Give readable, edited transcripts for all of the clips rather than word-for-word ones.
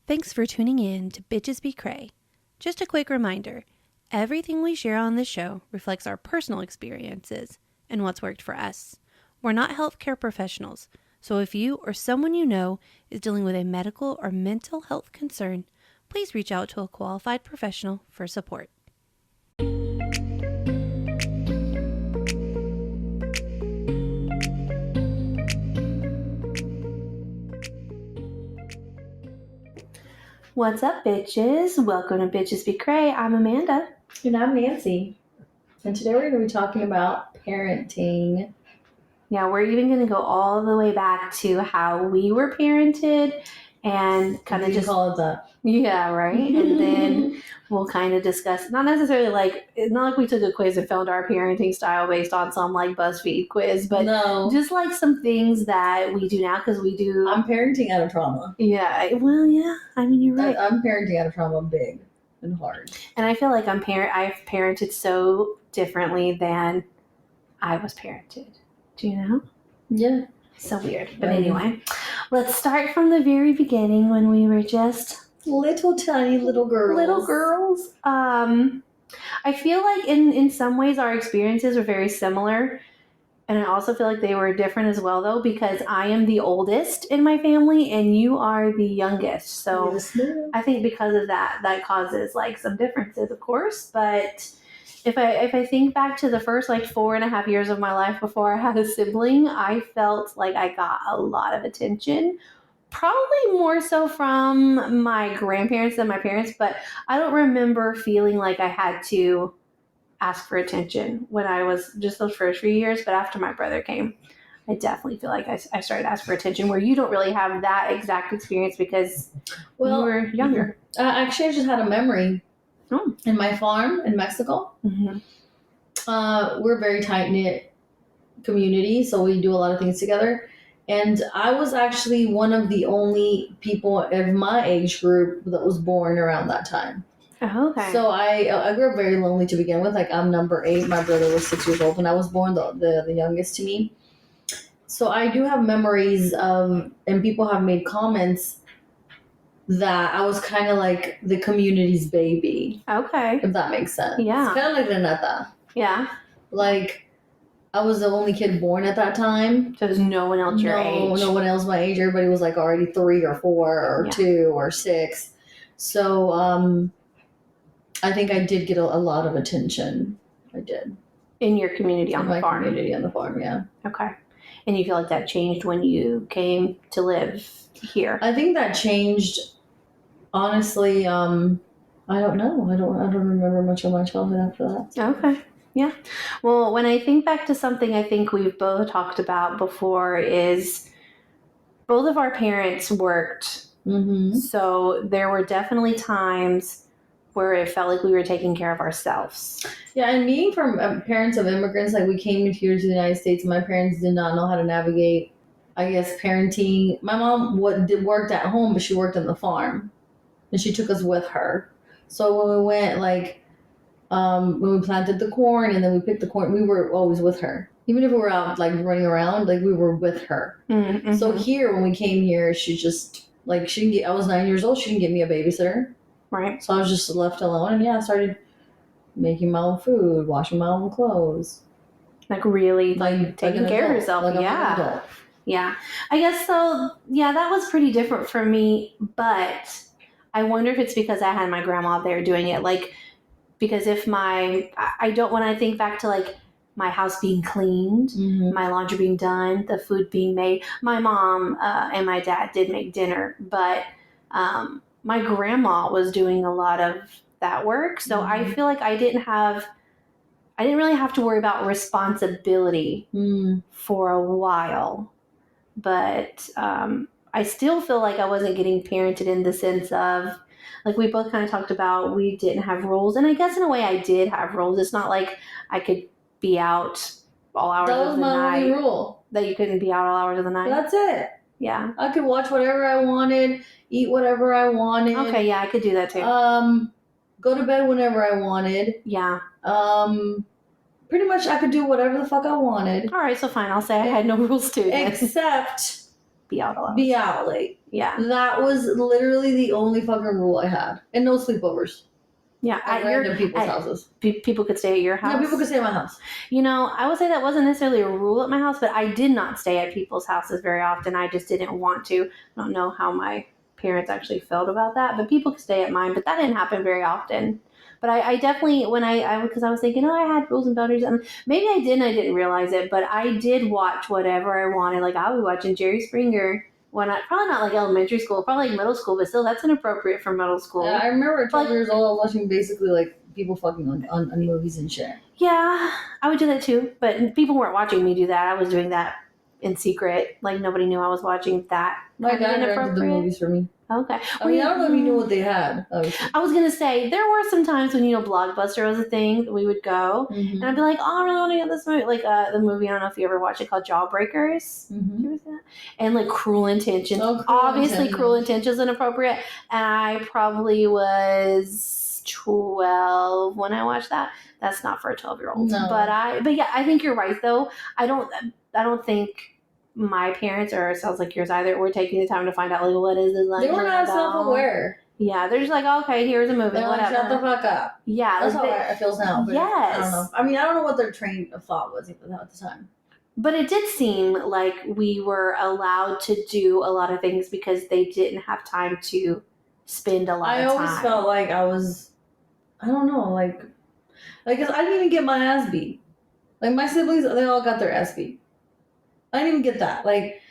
Thanks for tuning in to Bitches Be Cray. Just a quick reminder, everything we share on this show reflects our personal experiences and what's worked for us. We're not healthcare professionals, so if you or someone you know is dealing with a medical or mental health concern, please reach out to a qualified professional for support. What's up, bitches? Welcome to Bitches Be Cray. I'm Amanda. And I'm Nancy. And today we're going to be talking about parenting. Yeah, we're even going to go all the way back to how we were parented and kind of just call it that. Yeah, right. And then we'll kind of discuss, not necessarily like, it's not like we took a quiz and found our parenting style based on some like BuzzFeed quiz, but just like some things that we do now because we do. I'm parenting out of trauma. Yeah, well, yeah. I mean, you're right. I'm parenting out of trauma big and hard. And I feel like I've parented so differently than I was parented. Do you know? Yeah. So weird. But anyway, let's start from the very beginning when we were just little tiny little girls. I feel like in some ways our experiences are very similar. And I also feel like they were different as well, though, because I am the oldest in my family and you are the youngest. So yes, I think because of that causes like some differences, of course. But if I think back to the first like 4.5 years of my life before I had a sibling, I felt like I got a lot of attention. Probably more so from my grandparents than my parents, but I don't remember feeling like I had to ask for attention when I was just those first few years. But after my brother came, I definitely feel like I started to ask for attention, where you don't really have that exact experience because you were younger. Actually, I just had a memory. In my farm in Mexico. Mm-hmm. We're a very tight-knit community, so we do a lot of things together. And I was actually one of the only people of my age group that was born around that time. Oh, okay. So I grew up very lonely to begin with. Like, I'm number 8. My brother was 6 years old when I was born, the youngest to me. So I do have memories of, and people have made comments that I was kind of like the community's baby. Okay. If that makes sense. Yeah. It's kind of like Renata. Yeah. Like, I was the only kid born at that time. So there's no one else your age. No one else my age. Everybody was like already 3 or 4 or 2 or 6. So I think I did get a lot of attention. I did. In your community on the farm? In my community on the farm, yeah. Okay. And you feel like that changed when you came to live here? I think that changed, honestly, I don't know. I don't remember much of my childhood after that. Okay. Yeah. Well, when I think back to something I think we've both talked about before is both of our parents worked. Mm-hmm. So there were definitely times where it felt like we were taking care of ourselves. Yeah, and being from parents of immigrants, like we came here to the United States, my parents did not know how to navigate, I guess, parenting. My mom worked at home, but she worked on the farm. And she took us with her. So when we went, like, when we planted the corn and then we picked the corn, we were always with her. Even if we were out, like, running around, like, we were with her. Mm-hmm. So here, when we came here, she just, like, I was 9 years old. She didn't give me a babysitter. Right. So I was just left alone. And, I started making my own food, washing my own clothes. Like, really, like taking care of yourself. Like yeah. an adult. Yeah. I guess so. Yeah, that was pretty different for me. But I wonder if it's because I had my grandma there doing it. Like, because when I think back to like my house being cleaned, mm-hmm. my laundry being done, the food being made, my mom and my dad did make dinner, but my grandma was doing a lot of that work. So mm-hmm. I feel like I didn't really have to worry about responsibility for a while, but I still feel like I wasn't getting parented in the sense of, like we both kind of talked about, we didn't have roles. And I guess in a way I did have roles. It's not like I could be out all hours of the night. That was my only rule. That you couldn't be out all hours of the night? That's it. Yeah. I could watch whatever I wanted, eat whatever I wanted. Okay, yeah, I could do that too. Go to bed whenever I wanted. Yeah. Pretty much I could do whatever the fuck I wanted. All right, so fine. I'll say I had no rules too. Except be out a lot. Be out late. Yeah. That was literally the only fucking rule I had. And no sleepovers Yeah. at random people's houses. People could stay at your house. Yeah, people could stay at my house. I would say that wasn't necessarily a rule at my house, but I did not stay at people's houses very often. I just didn't want to. I don't know how my parents actually felt about that, but people could stay at mine, but that didn't happen very often. But I definitely, because I was thinking, I had rules and boundaries, and maybe I didn't realize it, but I did watch whatever I wanted. Like, I was watching Jerry Springer probably not like elementary school, probably like middle school, but still, that's inappropriate for middle school. I remember at 12 years old, I was watching basically like people fucking on movies and shit. Yeah, I would do that too, but people weren't watching me do that. I was doing that in secret. Like, nobody knew I was watching that. My dad rented the movies for me. Okay. I don't know if you knew what they had. Obviously. I was going to say, there were some times when, Blockbuster was a thing that we would go, and I'd be like, I really want to get this movie. Like, the movie, I don't know if you ever watched it, called Jawbreakers. And, like, Cruel Intentions. Obviously, Cruel Intentions inappropriate. And I probably was 12 when I watched that. That's not for a 12-year-old. No. But yeah, I think you're right, though. I don't think my parents, or it sounds like yours either, were taking the time to find out, like, what is this? They were not self-aware. Yeah, they're just like, okay, here's a movie. They're like, whatever. shut the fuck up. Yeah. That's how it feels now. But yes. I don't know. I mean, I don't know what their train of thought was at the time. But it did seem like we were allowed to do a lot of things because they didn't have time to spend a lot of time. I always felt like I was, I don't know, like, cause I didn't even get my ass beat. Like, my siblings, they all got their ass beat. I didn't even get that. Like,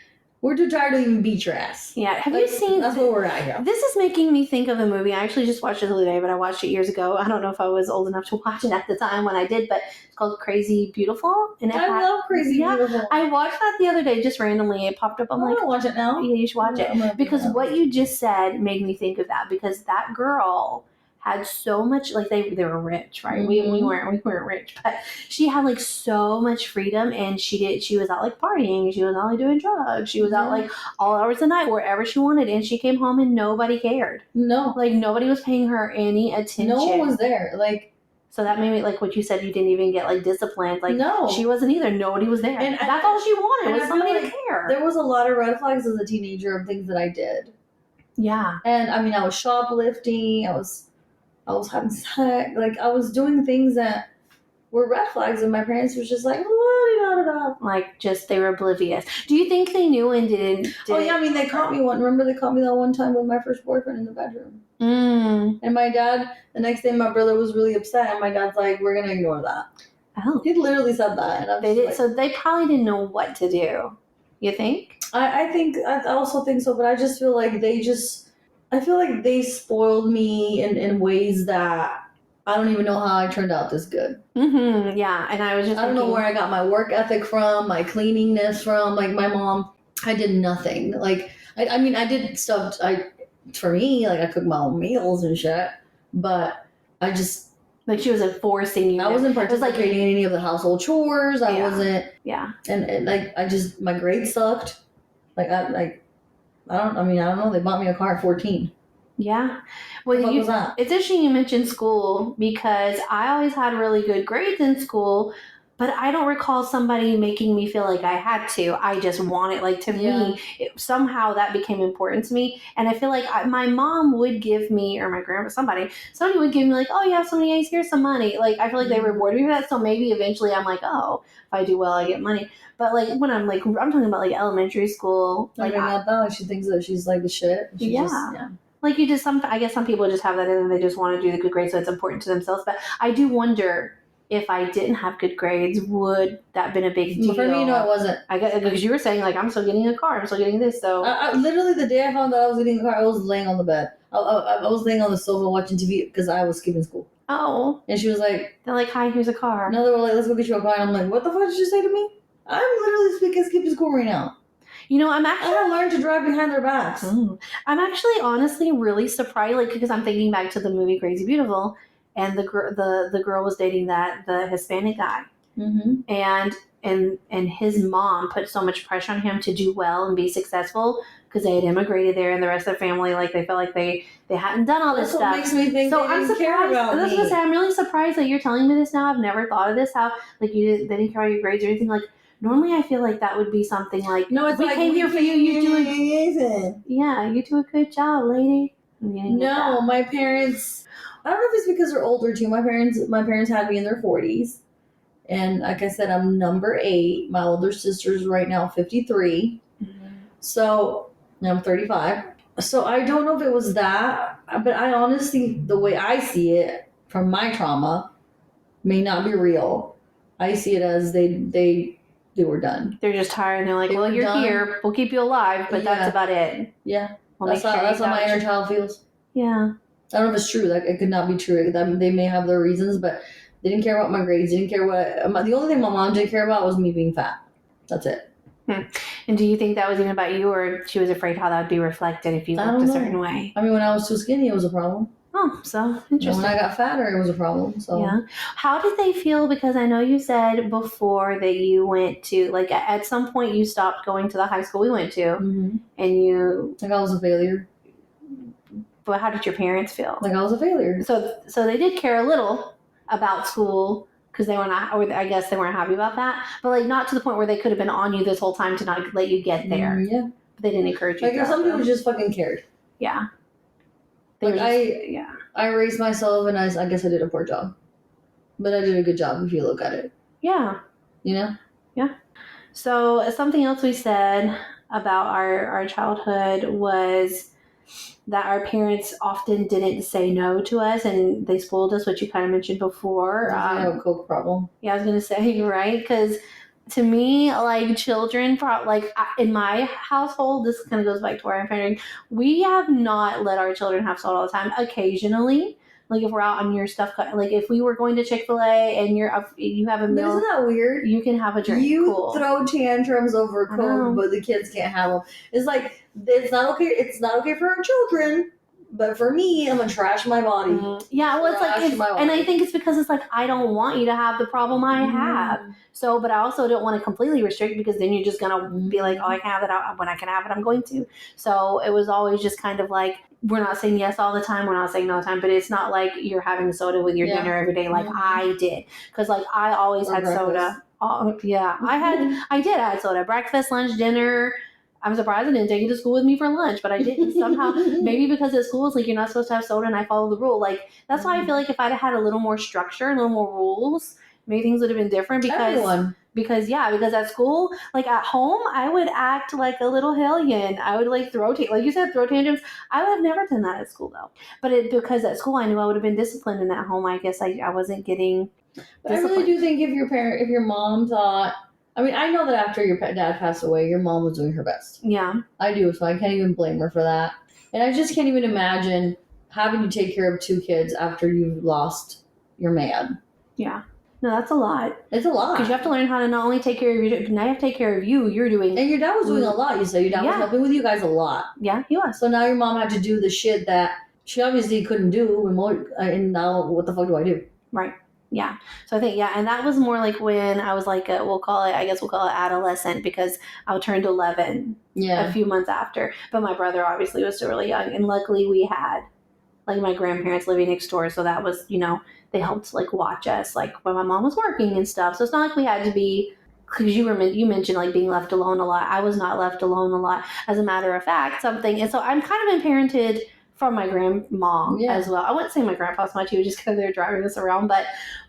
we're too tired to even beat your ass. Yeah. Have you seen... That's where we're at here. This is making me think of a movie. I actually just watched it the other day, but I watched it years ago. I don't know if I was old enough to watch it at the time when I did, but it's called Crazy Beautiful. And I love Crazy Beautiful. I watched that the other day just randomly. It popped up. I'm like... I want to watch it now. Yeah, you should watch it. Because what you just said made me think of that. Because that girl had so much, like, they were rich, right? We weren't rich, but she had, like, so much freedom, and she was out, like, partying, she was out, like, doing drugs, she was out, like, all hours of the night, wherever she wanted, and she came home and nobody cared. No. Like, nobody was paying her any attention. No one was there. Like, so that made me, like, what you said, you didn't even get, like, disciplined. Like, no. She wasn't either. Nobody was there. And that's all she wanted, was somebody to care. There was a lot of red flags as a teenager of things that I did. Yeah. And, I mean, I was shoplifting, I was having sex, like, I was doing things that were red flags, and my parents was just like, like, just, they were oblivious. Do you think they knew and didn't? Oh, yeah, I mean, they caught me remember they caught me that one time with my first boyfriend in the bedroom. And my dad, the next day, my brother was really upset, and my dad's like, we're gonna ignore that. Oh. He literally said that. And they did, like, so they probably didn't know what to do. You think? I also think so, but I just feel like I feel like they spoiled me in ways that I don't even know how I turned out this good. Yeah, and I was just I don't know where I got my work ethic from, my cleaningness from. Like, my mom, I did nothing. Like, I mean, I did stuff. For me, like, I cooked my own meals and shit, but I just, like, she wasn't forcing you. I wasn't participating in any of the household chores. I wasn't. Yeah. And like, my grades sucked. Like, I don't know. They bought me a car at 14. Yeah. Well, what was that? It's interesting you mentioned school, because I always had really good grades in school, but I don't recall somebody making me feel like I had to. I just wanted, like, to me, somehow that became important to me. And I feel like my mom would give me, or my grandma, somebody would give me, like, oh, you have so many A's, here's some money. Like, I feel like they rewarded me for that. So maybe eventually I'm like, oh, if I do well, I get money. But, like, when I'm talking about, like, elementary school. Like, not that. Like, she thinks that she's, like, the shit. Like, I guess some people just have that in them. They just want to do the good grades, so it's important to themselves. But I do wonder, if I didn't have good grades, would that have been a big deal? For me, no, it wasn't. Because you were saying, like, I'm still getting a car, I'm still getting this, so. Literally, the day I found out I was getting a car, I was laying on the bed. I was laying on the sofa watching TV because I was skipping school. Oh. And she was like... They're like, hi, here's a car. No, they were like, let's go get you a car. And I'm like, what the fuck did you say to me? I'm literally skipping school right now. I'm actually... I learned to drive behind their backs. I'm actually, honestly, really surprised, like, because I'm thinking back to the movie Crazy Beautiful, and the girl was dating the Hispanic guy, and his mom put so much pressure on him to do well and be successful because they had immigrated there, and the rest of the family, like, they felt like they hadn't done all this stuff. That's what makes me think so. I'm surprised. I was gonna say, I'm really surprised that you're telling me this now. I've never thought of this. How, like, they didn't care about your grades or anything. Like, Normally, I feel like that would be something like, No, it's we like came here for you. You do it. yeah, you do a good job, lady. And you didn't get No, that. my parents. I don't know if it's because they're older too. My parents had me in their 40s, and like I said, I'm number 8. My older sister's right now 53. So I'm 35. So I don't know if it was that, but I honestly, the way I see it from my trauma, may not be real. I see it as they were done. They're just tired and they're like, They well, were you're done. here. We'll keep you alive, but Yeah. that's about it. Yeah, We'll that's make how sure that's you how my got inner you. child feels. Yeah. I don't know if it's true. Like, it could not be true. They may have their reasons, but they didn't care about my grades. They didn't care what. The only thing my mom didn't care about was me being fat. That's it. And do you think that was even about you, or she was afraid how that would be reflected if you I looked don't a know. certain way? I mean, when I was too skinny, it was a problem. Oh, so And interesting. when I got fatter, it was a problem. So Yeah. How did they feel? Because I know you said before that you went to, like, at some point you stopped going to the high school we went to, Mhm. and you. Like I was a failure. But how did your parents feel? Like I was a failure. So they did care a little about school because they were not, or I guess they weren't happy about that, but like not to the point where they could have been on you this whole time to not let you get there. Yeah. But they didn't encourage you. Like if some people just fucking cared. Yeah. Like yeah. I raised myself, and I guess I did a poor job, but I did a good job if you look at it. Yeah. You know. Yeah. So something else we said about our childhood was that our parents often didn't say no to us, and they spoiled us, which you kind of mentioned before. Did you have a coke problem? Yeah, I was gonna say, right? Because to me, like children, in my household, this kind of goes back to where I'm parenting. We have not let our children have soda all the time. Occasionally, like if we're out on your stuff, like if we were going to Chick-fil-A and you have a But meal, isn't that weird? you can have a drink. You Cool. throw tantrums over I know. coke, but the kids can't have them. It's like it's not okay. It's not okay for our children, but for me, I'm gonna trash my body. Yeah, well, it's like, Trash my and I body. think it's because it's like I don't want you to have the problem I have. So, but I also don't want to completely restrict, because then you're just gonna be like, oh, I can have it when I can have it, I'm going to. So it was always just kind of like, we're not saying yes all the time, we're not saying no all the time, but it's not like you're having soda with your dinner every day like I did, because like I always had soda. Oh yeah, I had soda, breakfast, lunch, dinner. I'm surprised I didn't take it to school with me for lunch, but I didn't somehow. Maybe because at school it's like you're not supposed to have soda, and I follow the rule. Like that's why I feel like if I'd had a little more structure, a little more rules, maybe things would have been different. Because at school, like at home, I would act like a little hellion. I would like like you said, throw tantrums. I would have never done that at school though. But because at school I knew I would have been disciplined, and at home I guess I wasn't getting. But I really do think if your mom thought. I mean, I know that after your dad passed away, your mom was doing her best. Yeah. I do, so I can't even blame her for that. And I just can't even imagine having to take care of 2 kids after you've lost your man. Yeah. No, that's a lot. It's a lot. Because you have to learn how to not only take care of you, now you have to take care of you. You're doing. And your dad was doing a lot, you said. Your dad was helping with you guys a lot. Yeah, he was. So now your mom had to do the shit that she obviously couldn't do, and now what the fuck do I do? Right. Yeah. So I think, and that was more like when I was like, we'll call it adolescent, because I turned 11 a few months after. But my brother obviously was still really young. And luckily we had like my grandparents living next door. So that was, they helped like watch us like when my mom was working and stuff. So it's not like we had to be, because you mentioned like being left alone a lot. I was not left alone a lot. As a matter of fact, and so I'm kind of been parented from my grandma as well. I wouldn't say my grandpa's much. He was just kind of there driving us around. But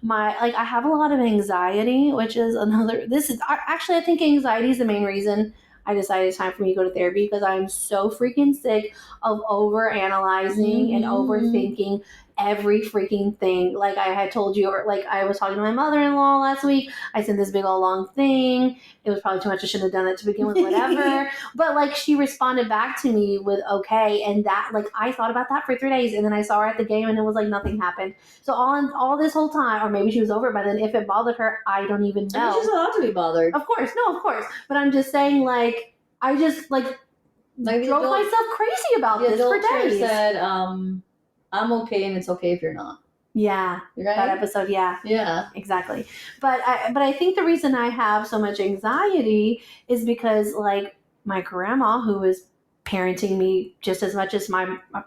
I have a lot of anxiety, which is I think anxiety is the main reason I decided it's time for me to go to therapy, because I'm so freaking sick of over analyzing and overthinking every freaking thing. Like I had told you, or like I was talking to my mother-in-law last week. I sent this big old long thing. It was probably too much. I shouldn't have done it to begin with, whatever. But like she responded back to me with okay, and that like I thought about that for 3 days, and then I saw her at the game, and it was like nothing happened. So all this whole time, or maybe she was over it by then. If it bothered her, I don't even know. I mean, she's allowed to be bothered. Of course, but I'm just saying, like I just like drove myself crazy about this for days. Said, I'm okay, and it's okay if you're not. Yeah, right? That episode, yeah, exactly. But I think the reason I have so much anxiety is because like my grandma, who is parenting me just as much as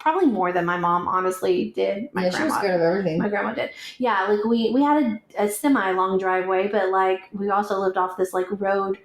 probably more than my mom honestly did. Yeah, she was scared of everything. My grandma did. Yeah, like we had a semi long driveway, but like we also lived off this like road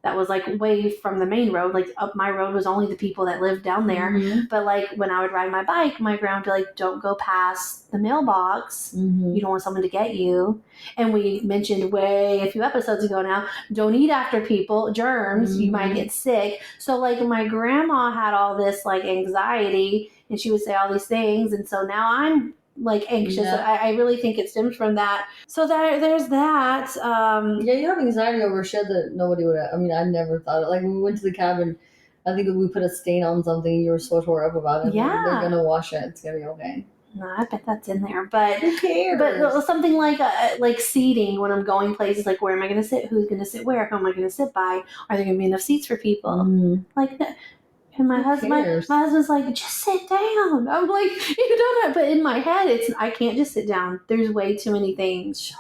that was like way from the main road. Like up my road was only the people that lived down there. Mm-hmm. But like when I would ride my bike, my grandma would be like, "Don't go past the mailbox. Mm-hmm. You don't want someone to get you." And we mentioned way a few episodes ago now, don't eat after people, germs, you might get sick. So like my grandma had all this like anxiety, and she would say all these things, and so now I'm like anxious. Yeah. I really think it stems from that. So there's that. Yeah, you have anxiety over shit that nobody would. I mean, I never thought it. Like when we went to the cabin, I think we put a stain on something. You were so tore up about it. Yeah. Like, they're gonna wash it. It's gonna be okay. No, I bet that's in there. But who cares? But something like seating when I'm going places, like where am I going to sit? Who's going to sit where? Who am I going to sit by? Are there going to be enough seats for people? Mm-hmm. Like that. And my husband's like, just sit down. I'm like, you don't have. But in my head, I can't just sit down. There's way too many things.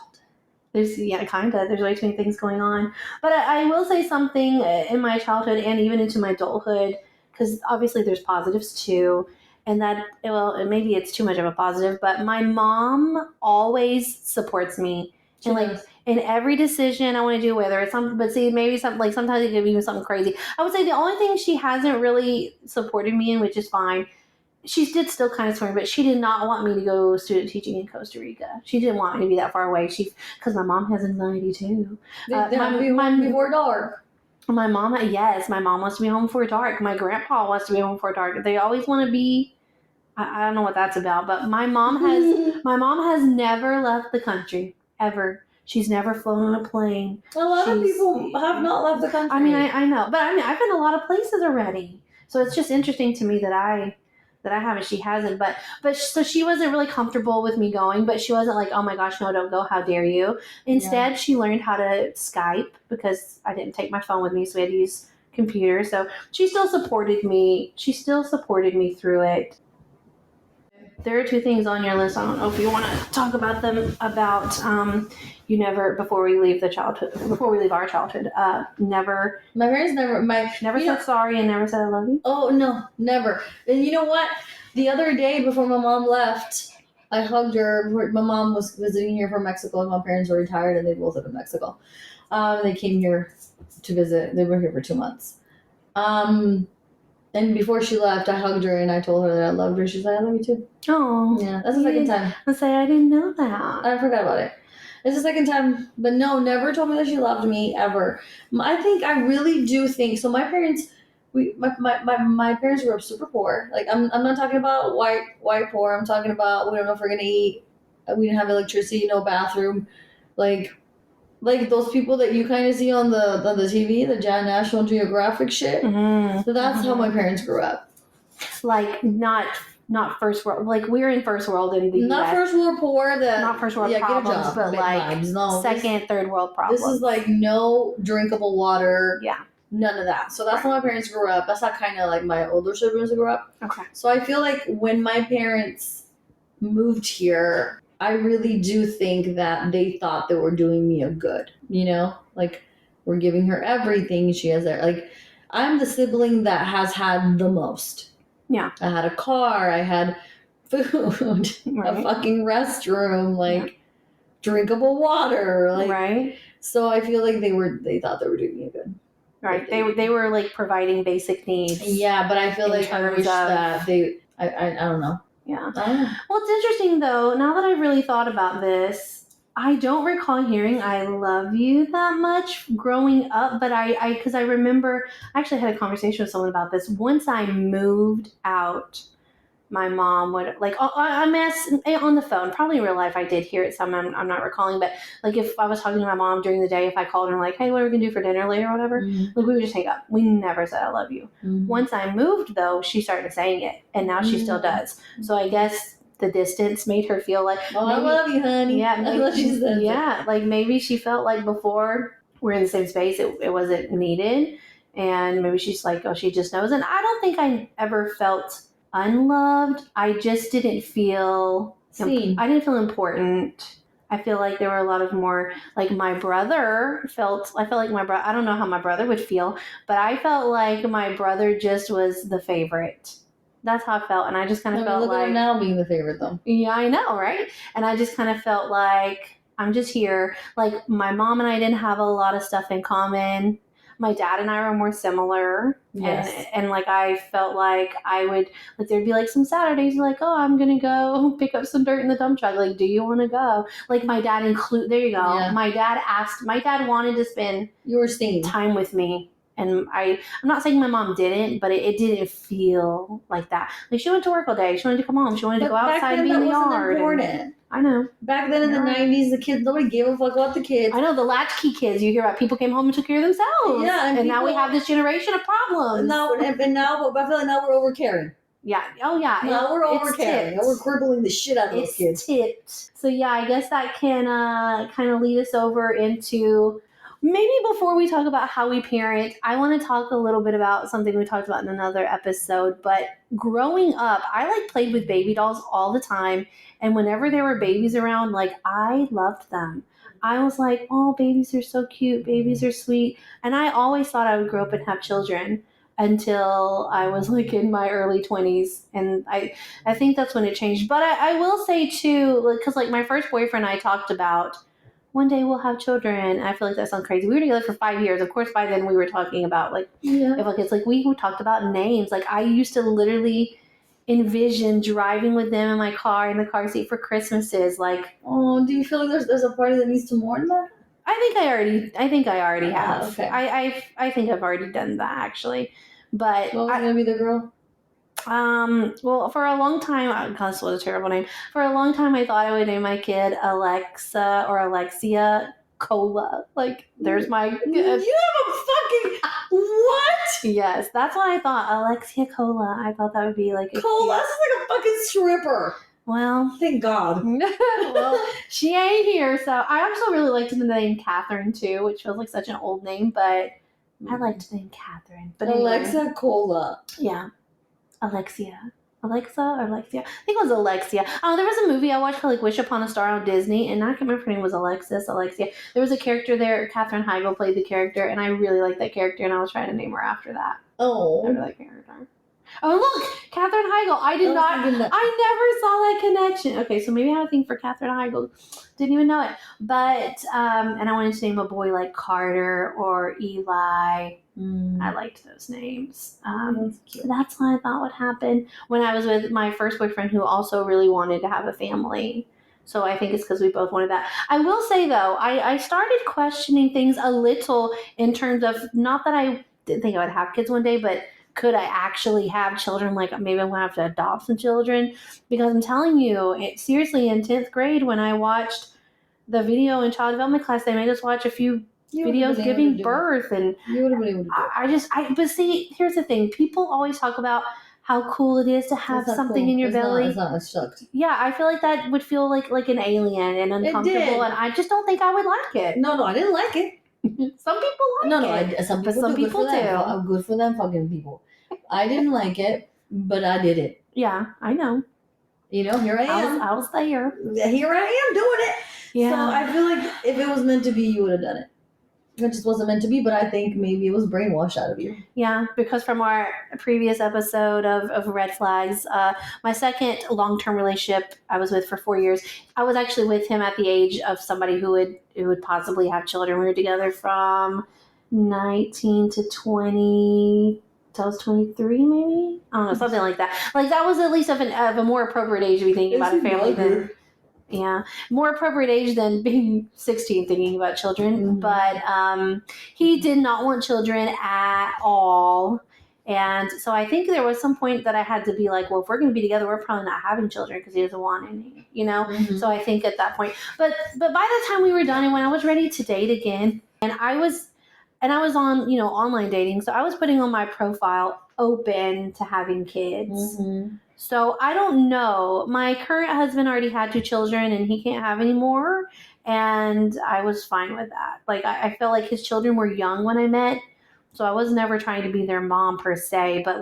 There's way too many things going on. But I will say something in my childhood and even into my adulthood, because obviously there's positives too. And that, well, maybe it's too much of a positive, but my mom always supports me. And like in every decision I want to do, whether it's something, but see, maybe something like sometimes it could be even something crazy. I would say the only thing she hasn't really supported me in, which is fine, she did still kind of support me, but she did not want me to go student teaching in Costa Rica. She didn't want me to be that far away. Because my mom has anxiety too. Before dark. My mom wants to be home before dark. My grandpa wants to be home before dark. They always want to be. I don't know what that's about, but my mom has never left the country ever. She's never flown on a plane. A lot of people have not left the country. I mean, I know, but I mean, I've been a lot of places already, so it's just interesting to me that I haven't. She hasn't, but so she wasn't really comfortable with me going, but she wasn't like, oh my gosh, no, don't go. How dare you? Instead, she learned how to Skype because I didn't take my phone with me, so we had to use computer. So she still supported me. She still supported me through it. There are two things on your list. I don't know if you want to talk about them. You never, before we leave our childhood, never. My parents never said sorry and never said I love you. Oh no, never. And you know what? The other day before my mom left, I hugged her. My mom was visiting here from Mexico, and my parents were retired, and they both live in Mexico. They came here to visit. They were here for 2 months. And before she left, I hugged her and I told her that I loved her. She said, I love you too. Oh. Yeah, that's the second time. I say I didn't know that. I forgot about it. It's the second time. But no, never told me that she loved me, ever. I really do think, so my parents, my parents grew up super poor. Like, I'm not talking about white poor. I'm talking about we don't know if we're going to eat. We didn't have electricity, no bathroom. Like those people that you kind of see on the TV, the National Geographic shit. Mm-hmm. So that's how my parents grew up. Like not first world. Like we're in first world in the not US. First world poor. Not first world problems, but like second, third world problems. This is like no drinkable water. Yeah. None of that. So that's how my parents grew up. That's how kind of like my older siblings grew up. Okay. So I feel like when my parents moved here, I really do think that they thought they were doing me a good, like we're giving her everything. She has like, I'm the sibling that has had the most. Yeah. I had a car, I had food, right. A fucking restroom, drinkable water, right. So I feel like they thought they were doing me a good. Right. They were like providing basic needs. Yeah, but I feel like I wish that I don't know. Yeah. Well, it's interesting though. Now that I've really thought about this, I don't recall hearing "I love you" that much growing up. But because I remember, I actually had a conversation with someone about this. Once I moved out, my mom would I'm on the phone. Probably in real life, I did hear it some. I'm not recalling, but like if I was talking to my mom during the day, if I called her like, "Hey, what are we gonna do for dinner later?" or whatever, mm-hmm. like we would just hang up. We never said "I love you." Mm-hmm. Once I moved, though, she started saying it, and now she still does. So I guess the distance made her feel like, "Oh, maybe, I love you, honey." Yeah, like maybe she felt like before we're in the same space, it wasn't needed, and maybe she's like, oh, she just knows. And I don't think I ever felt unloved. I just didn't feel seen. I didn't feel important. I feel like there were a lot of more, like I felt like my brother, I don't know how my brother would feel, but I felt like my brother just was the favorite. That's how I felt. And I just kind of felt look at like, him now being the favorite though. yeah, I know, right? And I just kind of felt like I'm just here. Like my mom and I didn't have a lot of stuff in common. My dad and I were more similar. Yes. And like I felt like I would, like there'd be like some Saturdays like, oh, I'm gonna go pick up some dirt in the dump truck. Like, do you want to go? Like my dad there you go. Yeah. My dad wanted to spend You were seen. time with me. And I'm not saying my mom didn't, but it didn't feel like that. Like she went to work all day. She wanted to come home. She wanted to go outside and be in the yard. Important. I know. Back then in the 90s, the kids, nobody gave a fuck about the kids. I know, the latchkey kids. You hear about people came home and took care of themselves. Yeah, and now we have this generation of problems. Now, I feel like now we're overcaring. Yeah. Oh, yeah. Now we're overcaring. Now we're crippling the shit out of those kids. Tipped. So, yeah, I guess that can kind of lead us over into... Maybe before we talk about how we parent, I want to talk a little bit about something we talked about in another episode. But growing up, I played with baby dolls all the time. And whenever there were babies around, I loved them. I was like, oh, babies are so cute. Babies are sweet. And I always thought I would grow up and have children until I was in my early 20s. And I think that's when it changed. But I will say too, because my first boyfriend I talked about, one day we'll have children. I feel like that sounds crazy. We were together for 5 years. Of course, by then we were talking about if we talked about names. I used to literally envision driving with them in my car in the car seat for Christmases. Oh, do you feel like there's a party that needs to mourn that? I think I already have. Okay. I think I've already done that actually. But what was gonna be the girl? Well, for a long time, God, this was a terrible name. For a long time, I thought I would name my kid Alexa or Alexia Cola. There's my... You have a fucking... What? Yes, that's what I thought. Alexia Cola. I thought that would be a Cola? That's like a fucking stripper. Well... Thank God. Well, she ain't here, so I also really liked the name Catherine, too, which feels like such an old name, but I liked the name Catherine. But Alexa anyway. Cola. Yeah. Alexia. Alexa or Alexia? I think it was Alexia. Oh, there was a movie I watched called Wish Upon a Star on Disney, and I can't remember if her name was Alexia. There was a character there. Katherine Heigl played the character, and I really liked that character, and I was trying to name her after that. Oh. After that character. Oh, look! Katherine Heigl. I never saw that connection. Okay, so maybe I have a thing for Katherine Heigl. Didn't even know it. But, and I wanted to name a boy like Carter or Eli. I liked those names. That's what I thought would happen when I was with my first boyfriend, who also really wanted to have a family. So I think it's because we both wanted that. I will say, though, I started questioning things a little in terms of, not that I didn't think I would have kids one day, but could I actually have children? Maybe I'm going to have to adopt some children. Because I'm telling you, seriously, in 10th grade, when I watched the video in child development class, they made us watch a few videos giving birth, and you would have been able to do it. But see, here's the thing. People always talk about how cool it is to have something in your belly. It's not. It's sucked. Yeah, I feel like that would feel like an alien and uncomfortable, and I just don't think I would like it. No, I didn't like it. Some people like it. Some people do. I'm good for them fucking people. I didn't like it, but I did it. Yeah, I know. Here I am. I was there. Here I am doing it. Yeah. So I feel like if it was meant to be, you would have done it. It just wasn't meant to be, but I think maybe it was brainwashed out of you. Yeah, because from our previous episode of Red Flags, my second long-term relationship I was with for 4 years, I was actually with him at the age of somebody who would possibly have children. We were together from 19 to 20, till I was 23 maybe? I don't know, something like that. That was at least of a more appropriate age to be thinking about a family than... Yeah, more appropriate age than being 16 thinking about children. Mm-hmm. But he did not want children at all. And so I think there was some point that I had to be like, well, if we're going to be together, we're probably not having children because he doesn't want any, Mm-hmm. So I think at that point. But by the time we were done and when I was ready to date again, and I was on, online dating, so I was putting on my profile open to having kids. Mm-hmm. So I don't know. My current husband already had 2 children and he can't have any more. And I was fine with that. I felt like his children were young when I met. So I was never trying to be their mom per se. But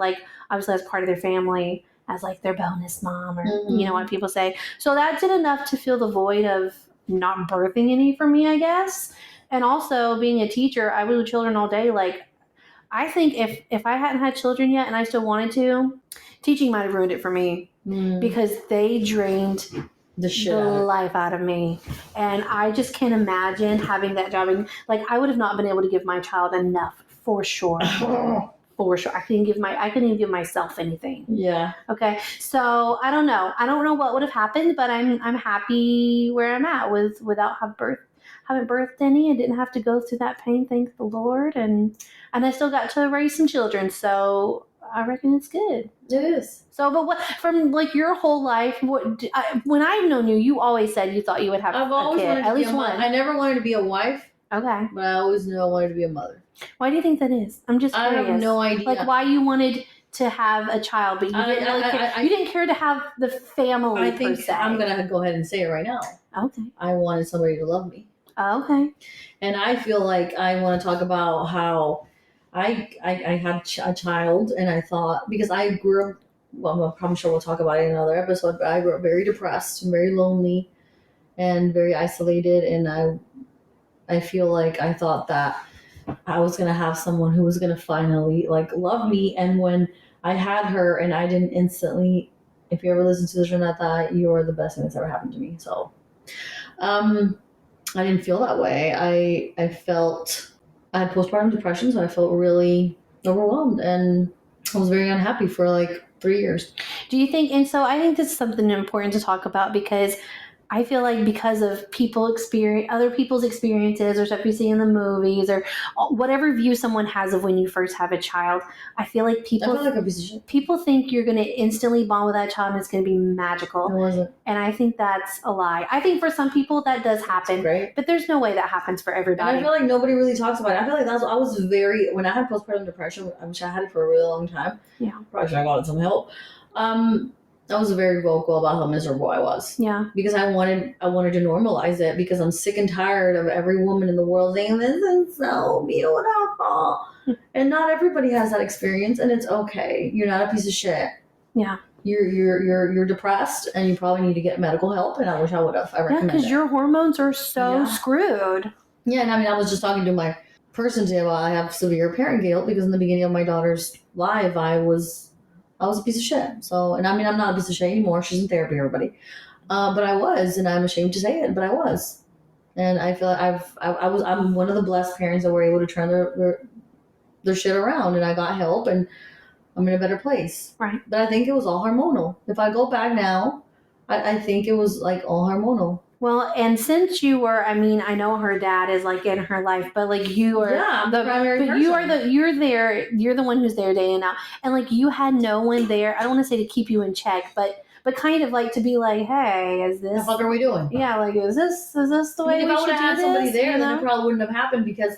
obviously as part of their family, as their bonus mom or, mm-hmm. What people say. So that did enough to fill the void of not birthing any for me, I guess. And also being a teacher, I was with children all day. Like, I think if I hadn't had children yet and I still wanted to, teaching might have ruined it for me because they drained The shit the out of it. life out of me. And I just can't imagine having that job. And, like, I would have not been able to give my child enough, for sure. For sure. I couldn't even give myself anything. Yeah. Okay. So I don't know. I don't know what would have happened, but I'm happy where I'm at without haven't birthed any. I didn't have to go through that pain, thank the Lord, and I still got to raise some children. So I reckon it's good. It is. So, but what from like your whole life? When I've known you, you always said you thought you would have I've a always kid, wanted to at be least a one. I never wanted to be a wife, Okay. but I always knew I wanted to be a mother. Why do you think that is? I'm just I curious. have no idea. Like why you wanted to have a child, but you didn't really care. You didn't care to have the family. I think per se. I'm gonna go ahead and say it right now. Okay. I wanted somebody to love me. Okay. And I feel like I want to talk about how I had a child, and I thought, because I grew up, well, I'm sure we'll talk about it in another episode, but I grew up very depressed and very lonely and very isolated, and I feel like I thought that I was gonna have someone who was gonna finally like love me. And when I had her and I didn't instantly, if you ever listen to this, Renata, you're the best thing that's ever happened to me. So I didn't feel that way. I felt, I had postpartum depression, so I felt really overwhelmed, and I was very unhappy for like 3 years. Do you think? And so I think this is something important to talk about because I feel like because of other people's experiences or stuff you see in the movies or whatever view someone has of when you first have a child, I feel like I feel like a piece of shit. people think you're going to instantly bond with that child and it's going to be magical. It wasn't. And I think that's a lie. I think for some people that does happen, Right? but there's no way that happens for everybody. And I feel like nobody really talks about it. I feel like I was very, when I had postpartum depression, which I had it for a really long time. Yeah. Probably should have gotten some help. I was very vocal about how miserable I was. Yeah. Because I wanted to normalize it, because I'm sick and tired of every woman in the world saying this is so beautiful. And not everybody has that experience, and it's okay. You're not a piece of shit. Yeah. You're depressed, and you probably need to get medical help. And I wish I would have. I recommend because your hormones are so screwed. Yeah, and I mean, I was just talking to my person today about I have severe parent guilt because in the beginning of my daughter's life, I was a piece of shit. So, and I mean, I'm not a piece of shit anymore. She's in therapy, everybody. But I was, and I'm ashamed to say it, but I was. And I feel like I'm one of the blessed parents that were able to turn their shit around, and I got help, and I'm in a better place. Right. But I think it was all hormonal. If I go back now, I think it was like all hormonal. Well, and since you were, I mean, I know her dad is like in her life, but like you are I'm the primary person. You're the one who's there day in and out. And like you had no one there, I don't want to say to keep you in check, but kind of like to be like, hey, is this, the fuck are we doing? Yeah, like is this the way if we I should would have had do somebody this? there, then it probably wouldn't have happened, because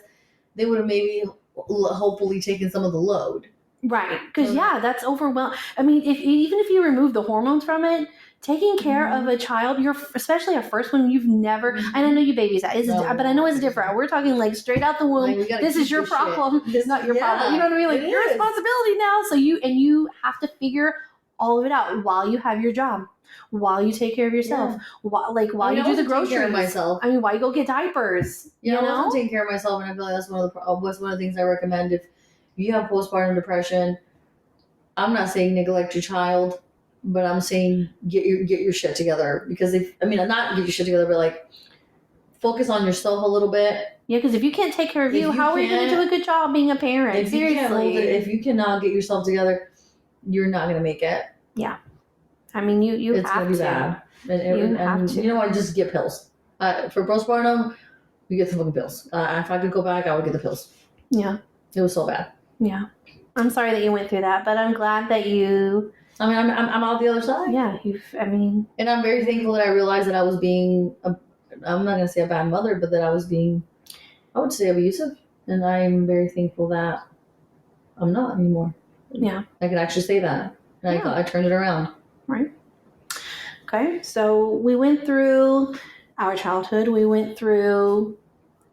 they would have maybe hopefully taken some of the load. Right, because that's overwhelming. I mean, even if you remove the hormones from it, taking care of a child, especially a first one you've never, and I know you babies that is, but I know it's different. We're talking like straight out the womb. Like, this is your problem. This is not your problem. You know what I mean? Like your responsibility now. So you have to figure all of it out while you have your job, while you take care of yourself, while you do the groceries. Care of myself. I mean, while you go get diapers. I wasn't taking care of myself, and I feel like that's one of the things I recommend if you have postpartum depression. I'm not saying neglect your child, but I'm saying get your shit together, because not get your shit together, but like focus on yourself a little bit. Yeah, because if you can't take care of you, how are you going to do a good job being a parent? Seriously, if you cannot get yourself together, you're not going to make it. Yeah, I mean you it's have to. It's going to be bad, and you know what? Just get pills for postpartum. You get some fucking pills. If I could go back, I would get the pills. Yeah, it was so bad. Yeah, I'm sorry that you went through that, but I'm glad that you. I mean, I'm out the other side. Yeah, and I'm very thankful that I realized that I was being, I'm not going to say a bad mother, but that I was being, I would say, abusive. And I'm very thankful that I'm not anymore. Yeah. I can actually say that. And I turned it around. Right. Okay. So we went through our childhood. We went through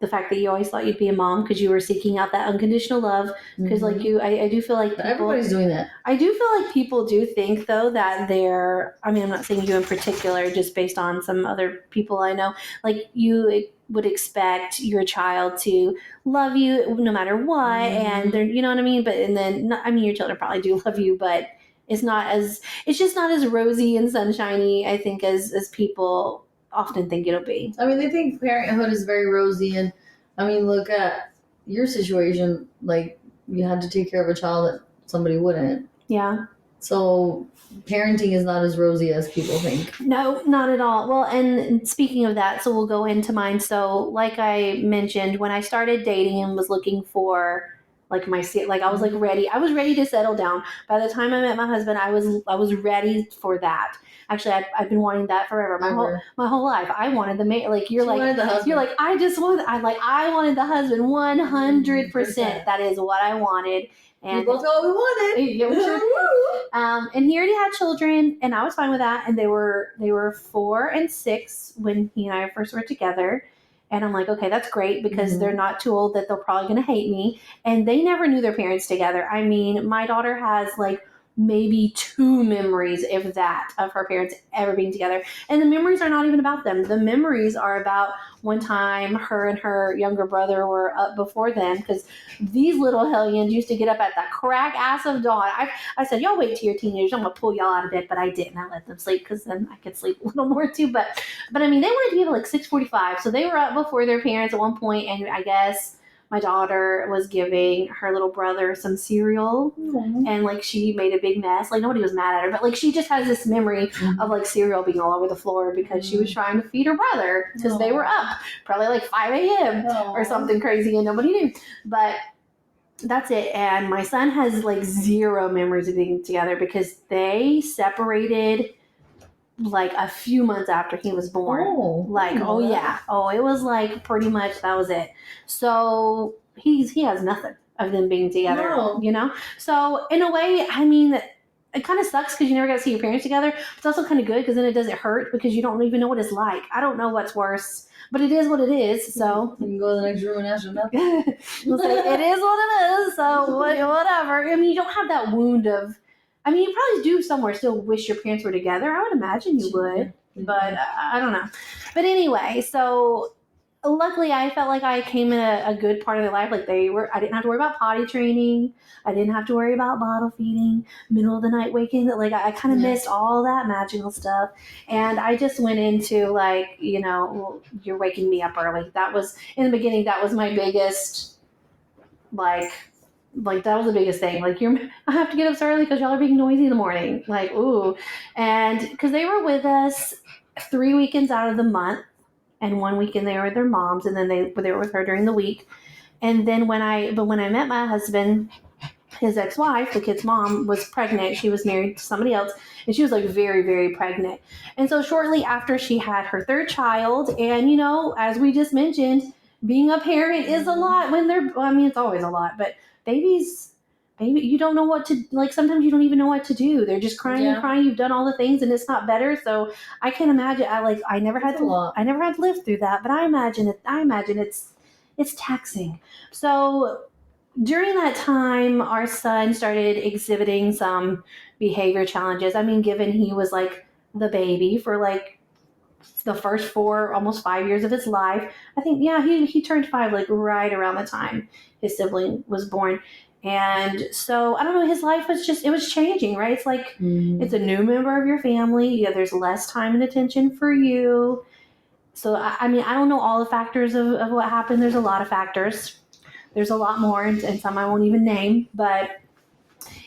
the fact that you always thought you'd be a mom because you were seeking out that unconditional love. Because like I do feel like people, everybody's doing that. I do feel like people do think though that they're, I mean, I'm not saying you in particular, just based on some other people I know, like you would expect your child to love you no matter what, and they're, you know what I mean? But, and then, I mean, your children probably do love you, but it's just not as rosy and sunshiny, I think, as people often think it'll be. I mean, they think parenthood is very rosy, and I mean, look at your situation. Like, you had to take care of a child that somebody wouldn't. Yeah. So parenting is not as rosy as people think. No, not at all. Well, and speaking of that, so we'll go into mine. So, like I mentioned, when I started dating and was looking for like I was like ready. I was ready to settle down. By the time I met my husband, I was ready for that. Actually, I've been wanting that forever. My whole life, I wanted the man. Like you're like I wanted the husband 100%. That is what I wanted. And we both got what we wanted. Yeah, we sure did. And he already had children, and I was fine with that. And they were 4 and 6 when he and I first were together. And I'm like, okay, that's great because they're not too old that they're probably going to hate me. And they never knew their parents together. I mean, my daughter has like maybe 2 memories, if that, of her parents ever being together. And the memories are not even about them. The memories are about one time her and her younger brother were up before them because these little hellions used to get up at the crack ass of dawn. I said, y'all wait till you're teenagers. I'm going to pull y'all out of bed, but I didn't. I let them sleep because then I could sleep a little more too. But I mean, they wanted to be up like 6:45. So they were up before their parents at one point, and I guess my daughter was giving her little brother some cereal, and like she made a big mess. Like nobody was mad at her, but like she just has this memory of like cereal being all over the floor because she was trying to feed her brother because they were up probably like 5 a.m. or something crazy and nobody knew. But that's it. And my son has like 0 memories of being together because they separated like a few months after he was born. It was like pretty much that was it. So he has nothing of them being together, you know? So in a way, I mean, it kind of sucks because you never got to see your parents together. It's also kind of good because then it doesn't hurt because you don't even know what it's like. I don't know what's worse, but it is what it is. So you can go to the next room and ask nothing. We'll say it is what it is. So whatever. I mean, you don't have that wound of. I mean, you probably do somewhere still wish your parents were together. I would imagine you would, but I don't know. But anyway, so luckily I felt like I came in a good part of their life. Like I didn't have to worry about potty training. I didn't have to worry about bottle feeding, middle of the night waking. Like I kind of missed all that magical stuff. And I just went into like, well, you're waking me up early. That was, in the beginning, that was my biggest, like that was the biggest thing. Like I have to get up so early because y'all are being noisy in the morning. Like, ooh. And because they were with us 3 weekends out of the month, and 1 weekend they were with their moms, and then they were with her during the week. And then when I met my husband, his ex-wife, the kid's mom, was pregnant. She was married to somebody else, and she was like very, very pregnant. And so shortly after she had her 3rd child, and as we just mentioned, being a parent is a lot when it's always a lot, but baby, you don't know what to, like, sometimes you don't even know what to do. They're just crying and crying. You've done all the things and it's not better. So I can't imagine. I never had to live through that, but I imagine it's taxing. So during that time, our son started exhibiting some behavior challenges. I mean, given he was like the baby for like the first 4, almost 5 years of his life. I think, he turned 5 like right around the time his sibling was born. And so, I don't know, his life was it was changing, right? It's like, it's a new member of your family. There's less time and attention for you. So, I mean, I don't know all the factors of what happened. There's a lot of factors. There's a lot more, and some I won't even name. But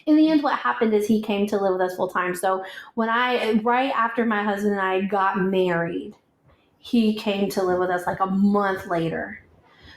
in the end, what happened is he came to live with us full time. So right after my husband and I got married, he came to live with us like a month later.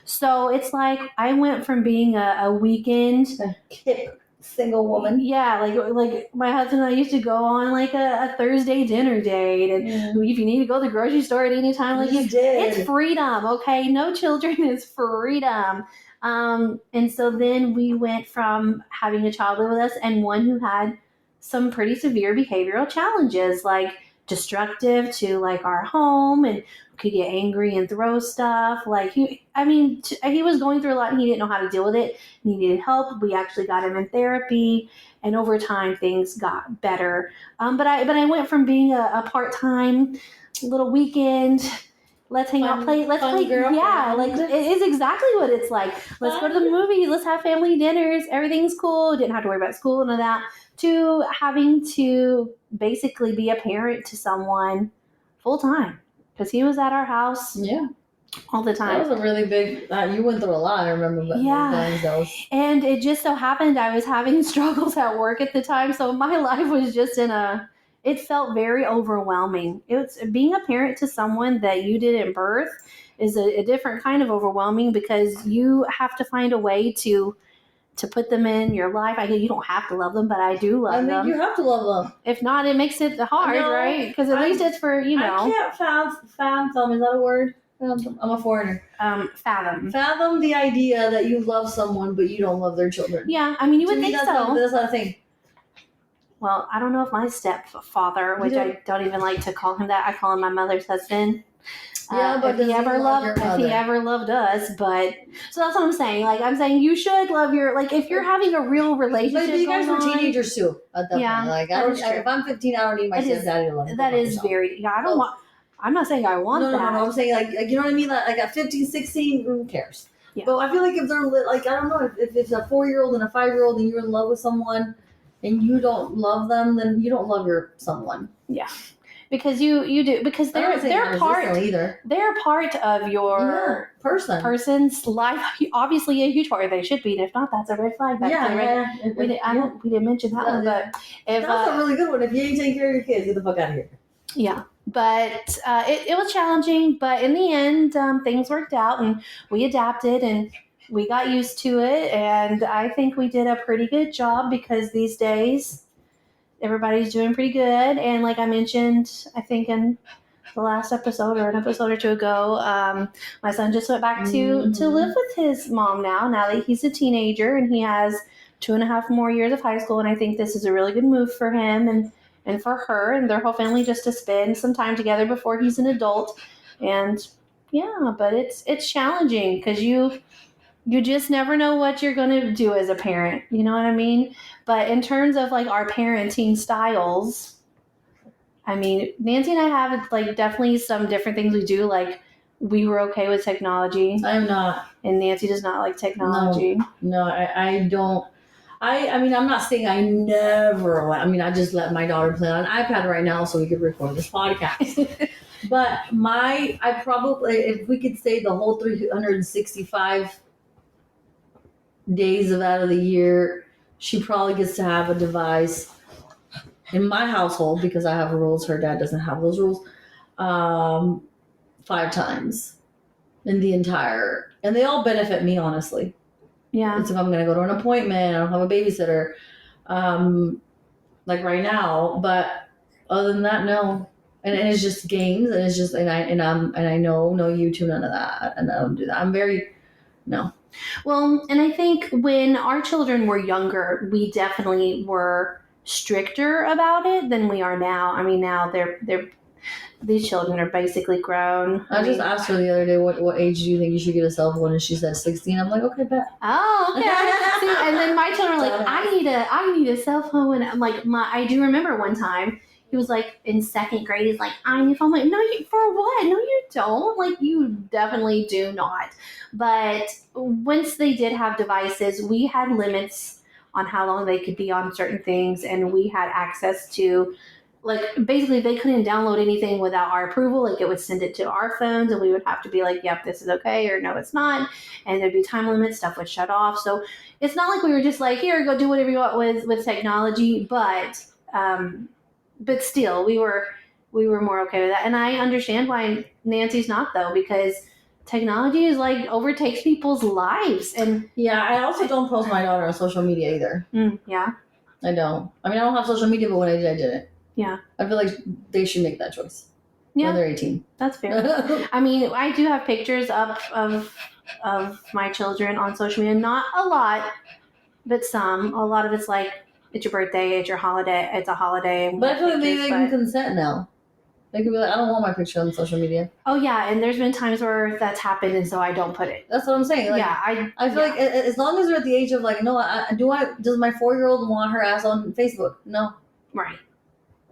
So it's like I went from being a weekend hip single woman. Yeah, like my husband and I used to go on like a Thursday dinner date, and if you need to go to the grocery store at any time, like it's freedom. Okay, no children is freedom. And so then we went from having a child live with us and one who had some pretty severe behavioral challenges, like destructive to like our home, and could get angry and throw stuff. Like he was going through a lot and he didn't know how to deal with it. He needed help. We actually got him in therapy, and over time things got better. But I went from being a part-time little weekend, let's hang out, let's play. Yeah, like it is exactly what it's like. Let's go to the movies. Let's have family dinners. Everything's cool. Didn't have to worry about school and all that. To having to basically be a parent to someone full time, because he was at our house all the time. That was a really big. You went through a lot. I remember. And it just so happened I was having struggles at work at the time, so my life was just it felt very overwhelming. It's being a parent to someone that you didn't birth is a different kind of overwhelming, because you have to find a way to put them in your life. You don't have to love them, but I do love them. You have to love them. If not, it makes it hard, right? Because at least it's for, I can't fathom, is that a word? I'm a foreigner. Fathom the idea that you love someone, but you don't love their children. Yeah, I mean, you would think so. That's not a thing. Well, I don't know if my stepfather, which I don't even like to call him that, I call him my mother's husband. Yeah, but if he ever loved us, but so that's what I'm saying. Like I'm saying, you should love if you're having a real relationship. But you guys were teenagers too at that point. Like if I'm 15, I don't need my stepdaddy to love me. That is very. Yeah, I don't want. I'm not saying I want that. No. I'm saying like you know what I mean. Like at 15, 16, who cares? Yeah. But I feel like if they're like I don't know if it's a 4-year-old and a 5-year-old and you're in love with someone and you don't love them, then you don't love your someone. Yeah. Because you do, because they're part of your person's life. Obviously a huge part. They should be, and if not, that's a red flag. We didn't mention that one, but that's a really good one. If you ain't taking care of your kids, get the fuck out of here. Yeah, but it was challenging, but in the end, things worked out, and we adapted, and we got used to it, and I think we did a pretty good job, because these days everybody's doing pretty good. And like I mentioned, I think in the last episode or an episode or two ago, my son just went back to live with his mom now that he's a teenager, and he has 2.5 more years of high school. And I think this is a really good move for him and for her and their whole family, just to spend some time together before he's an adult. And yeah, but it's challenging, because you just never know what you're going to do as a parent. You know what I mean? But in terms of like our parenting styles, I mean, Nancy and I have like definitely some different things we do. Like we were okay with technology. I'm not. And Nancy does not like technology. No, I don't. I mean, I'm not saying I never. I mean, I just let my daughter play on an iPad right now so we could record this podcast. But I probably, if we could say the whole 365 days out of the year, she probably gets to have a device in my household, because I have rules. Her dad doesn't have those rules. 5 times in the entire, and they all benefit me, honestly. Yeah. It's if I'm going to go to an appointment, I don't have a babysitter, like right now. But other than that, no. And it's just games, and it's just and I know no YouTube, none of that, and I don't do that. I'm very no. Well, and I think when our children were younger, we definitely were stricter about it than we are now. I mean, now these children are basically grown. I just asked her the other day, what age do you think you should get a cell phone? And she said 16. I'm like, okay, bet. Oh, okay. See, and then my children were like, I need a cell phone. And I'm like, I do remember one time he was like in 2nd grade. He's like, I need a phone. I'm like, no, for what? No, you don't. Like, you definitely do not. But once they did have devices, we had limits on how long they could be on certain things, and we had access to, like, basically they couldn't download anything without our approval. Like, it would send it to our phones, and we would have to be like, yep, this is okay, or no, it's not. And there'd be time limits, stuff would shut off. So it's not like we were just like, here, go do whatever you want with technology, but still we were more okay with that. And I understand why Nancy's not, though, because technology is like overtakes people's lives. And yeah, I also don't post my daughter on social media either. Yeah, I don't. I mean, I don't have social media, but when I did, I didn't. Yeah, I feel like they should make that choice. Yeah, when they're 18. That's fair. I mean, I do have pictures up of my children on social media. Not a lot, but some. A lot of it's like, it's your birthday, it's your holiday, it's a holiday. But I feel like maybe they can consent now. They could be like, I don't want my picture on social media. Oh yeah, and there's been times where that's happened, and so I don't put it. That's what I'm saying. Like, yeah, I feel like as long as they're at the age of like, no, does my 4-year-old want her ass on Facebook? No. right.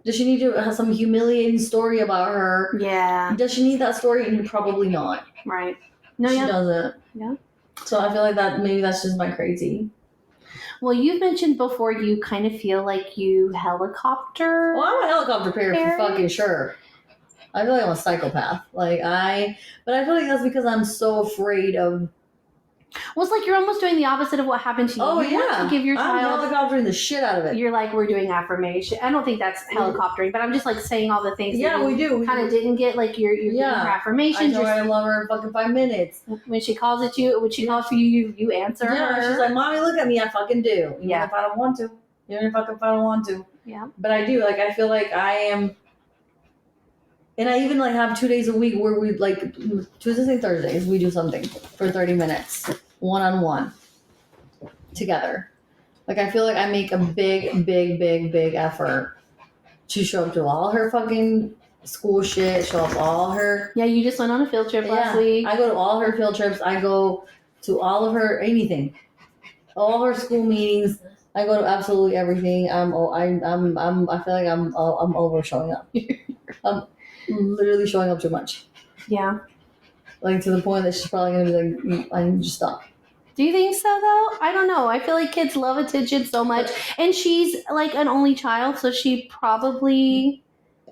Does she need to have some humiliating story about her? Yeah. Does she need that story? Probably not. Right. No, She yeah. doesn't. Yeah. So I feel like that maybe that's just my crazy. Well, you've mentioned before you kind of feel like you helicopter. Well, I'm a helicopter parent for parent. fucking sure. I feel like I'm a psychopath. But I feel like that's because I'm so afraid of. Well, it's like you're almost doing the opposite of what happened to you. Oh you want to give your I'm child. helicoptering the shit out of it. You're like, we're doing affirmation. I don't think that's helicoptering, but I'm just like saying all the things. Yeah, we do. Kind of didn't get like you're giving her affirmations. I love her in fucking 5 minutes. When she calls for you, you answer her. Yeah, she's like, Mommy, look at me. I fucking do. Even Yeah. if I don't want to. Even if I don't want to. Yeah. But I do. Like, I feel like I am. And I even like have 2 days a week where we like Tuesdays and Thursdays we do something for 30 minutes, one-on-one, together. Like I feel like I make a big effort to show up to all her fucking school shit, show up all her. Yeah, you just went on a field trip last week. I go to all her field trips. I go to all of her anything, all her school meetings. I go to absolutely everything. I feel like I'm over showing up. I'm literally showing up too much. Yeah. Like to the point that she's probably gonna be like, I need to stop. Do you think so though? I don't know. I feel like kids love attention so much, and she's like an only child, so she probably.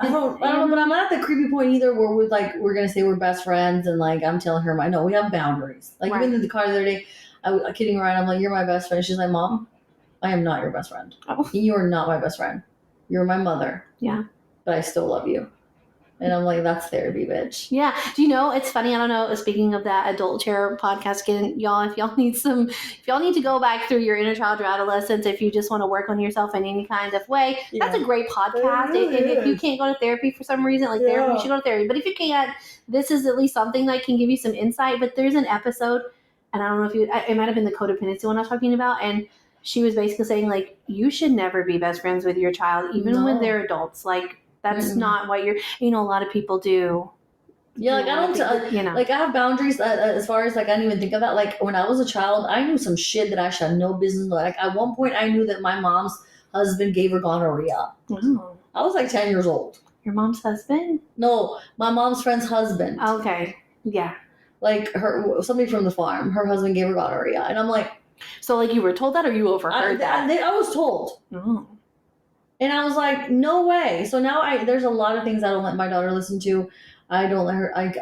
I don't know, but I'm not at the creepy point either where we're gonna say we're best friends and like I'm telling her no, we have boundaries. Like Right. even in the car the other day, I was kidding around. I'm like, you're my best friend. She's like, Mom, I am not your best friend. Oh. You are not my best friend. You're my mother. Yeah. But I still love you. And I'm like, that's therapy, bitch. Yeah. Do you know, it's funny, I don't know, speaking of that adult chair podcast, if y'all need to go back through your inner child or adolescence, if you just want to work on yourself in any kind of way, that's a great podcast. It really and if you is. can't go to therapy for some reason, therapy, you should go to therapy. But if you can't, this is at least something that can give you some insight. But there's an episode, and I don't know if it might have been the codependency one I was talking about, and she was basically saying, like, you should never be best friends with your child, even when they're adults. Like, that's not what a lot of people do. Yeah, like I don't, like I have boundaries as far as like I didn't even think of that. Like when I was a child, I knew some shit that I should have no business. Like at one point, I knew that my mom's husband gave her gonorrhea. Oh. I was like 10 years old. Your mom's husband? No, my mom's friend's husband. Okay, yeah. Like somebody from the farm, her husband gave her gonorrhea, and I'm like, so like you were told that, or you overheard that? I was told. Oh. And I was like, no way. So now there's a lot of things I don't let my daughter listen to. I don't let her. I do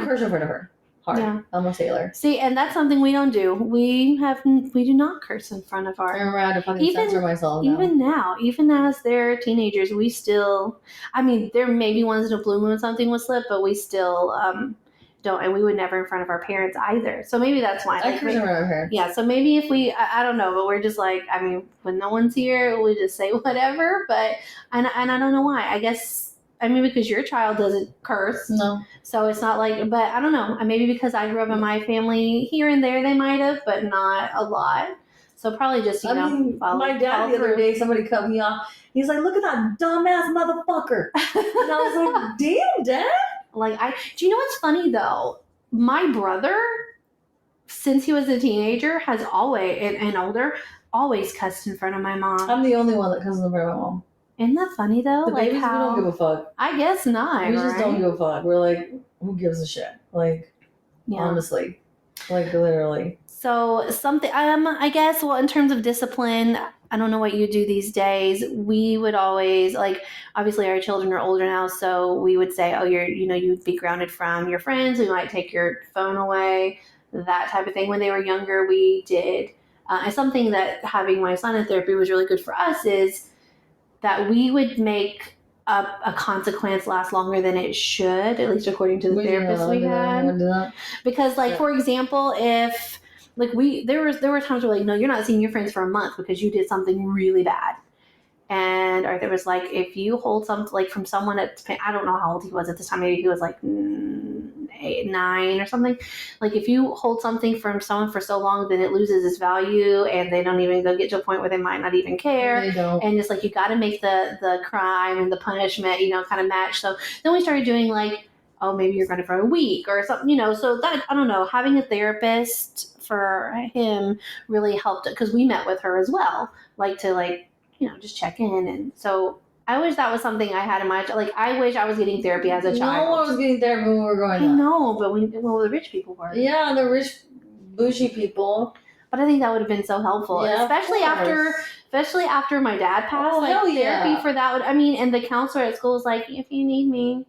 curse in front of her. Hard. Yeah. I'm a sailor. See, and that's something we don't do. We do not curse in front of our. I remember I had to fucking censor myself. Even as they're teenagers, we still. I mean, there may be once in a blue moon something will slip, but we still don't, and we would never in front of our parents either. So maybe that's why. I curse in front of her parents. Yeah. So maybe if we, I don't know, but we're just like, I mean, when no one's here, we just say whatever. But and I don't know why. I guess. I mean, because your child doesn't curse. No. So it's not like, but I don't know. Maybe because I grew up in my family, here and there they might have, but not a lot. So probably just, my dad the other day, somebody cut me off. He's like, look at that dumbass motherfucker. And I was like, damn, Dad. Do you know what's funny though? My brother, since he was a teenager, has always, and older, always cussed in front of my mom. I'm the only one that cusses in front of my mom. Isn't that funny though? The babies, we don't give a fuck. I guess not. We just don't give a fuck. We're like, who gives a shit? Like, honestly, like literally. So something, I guess, well, in terms of discipline, I don't know what you do these days. We would always, obviously our children are older now, so we would say, oh, you'd be grounded from your friends. We might take your phone away, that type of thing. When they were younger, we did. And something that having my son in therapy was really good for us is that we would make a consequence last longer than it should, at least according to the therapist we had. Because, for example, if there were times where no, you're not seeing your friends for a month because you did something really bad, or there was if you hold something from someone at, I don't know how old he was at this time, maybe he was 8 9 or something. Like if you hold something from someone for so long, then it loses its value, and they don't even go get to a point where they might not even care. They don't. And it's like you got to make the crime and the punishment, kind of match. So then we started doing like, oh, maybe you're going to for a week or something, So that, I don't know, having a therapist for him really helped it, because we met with her as well, like to just check in. And so I wish that was something I had in my, I wish I was getting therapy as a child. No one was getting therapy when we were growing up. I know, but the rich people were. Yeah, the rich, bougie people. But I think that would have been so helpful, Yeah, especially after my dad passed. Oh, hell therapy yeah. for that would, and the counselor at school was like, if you need me,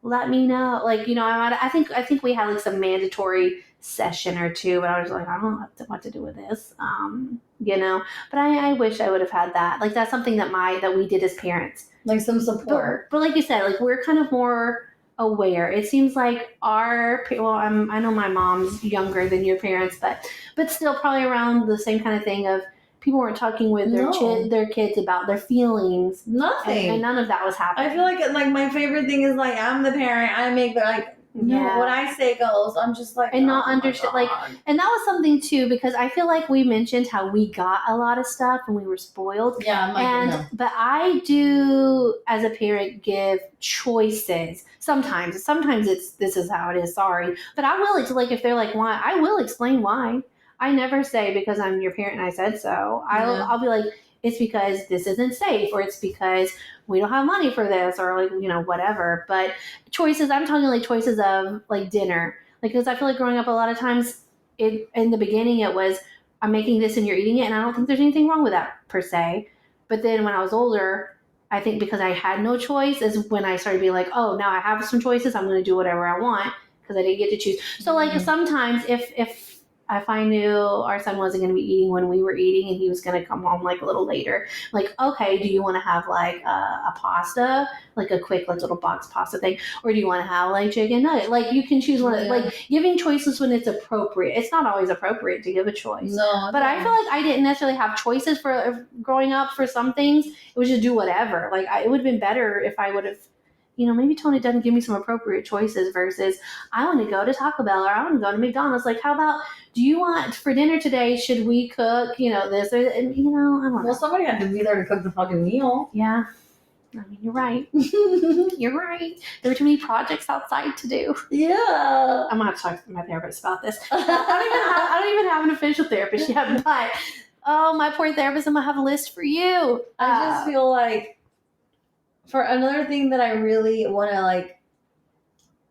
let me know. I think we had like some mandatory session or two, but I was like, I don't know what to do with this, But I wish I would have had that. Like that's something that we did as parents, like some support. But like you said, like we're kind of more aware. It seems like I know my mom's younger than your parents, but still probably around the same kind of thing of people weren't talking with their kids about their feelings. Nothing. And none of that was happening. I feel like my favorite thing is like I'm the parent. I make what I say goes. I'm just like, and not understand and that was something too, because I feel like we mentioned how we got a lot of stuff and we were spoiled. Yeah, but I do as a parent give choices. Sometimes it's this is how it is. Sorry, but I will if they're like why, I will explain why. I never say because I'm your parent and I said so. I'll be like, it's because this isn't safe, or it's because we don't have money for this, or whatever. But choices, I'm talking like choices of like dinner, because I feel like growing up a lot of times in the beginning it was, I'm making this and you're eating it, and I don't think there's anything wrong with that per se. But then when I was older, I think because I had no choice is when I started being like, oh, now I have some choices, I'm going to do whatever I want because I didn't get to choose. So sometimes if I knew our son wasn't going to be eating when we were eating and he was going to come home like a little later, like, okay, do you want to have like a pasta, like a quick like little box pasta thing, or do you want to have like chicken nugget? Like you can choose one. Like giving choices when it's appropriate. It's not always appropriate to give a choice. No, but I feel like I didn't necessarily have choices for growing up for some things. It was just do whatever. Like it would have been better if I would have. Maybe Tony doesn't give me some appropriate choices versus I want to go to Taco Bell or I want to go to McDonald's. Like, how about, do you want for dinner today, should we cook, this or, I don't know. Well, somebody had to be there to cook the fucking meal. Yeah. I mean, you're right. You're right. There were too many projects outside to do. Yeah. I'm going to have to talk to my therapist about this. I don't even have an official therapist yet, but, oh, my poor therapist, I'm going to have a list for you. I just feel like, for another thing that I really want to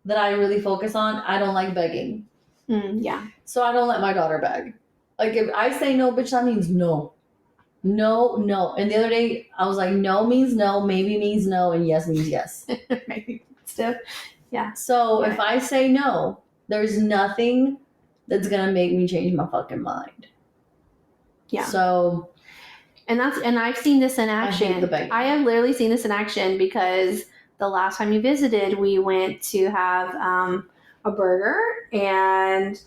that I really focus on, I don't like begging. Yeah. So I don't let my daughter beg. Like if I say no, bitch, that means no. No, no. And the other day I was like, no means no, maybe means no, and yes means yes. Maybe still. Yeah. So if I say no, there's nothing that's gonna make me change my fucking mind. Yeah. So And I've seen this in action. I have literally seen this in action because the last time you visited, we went to have a burger, and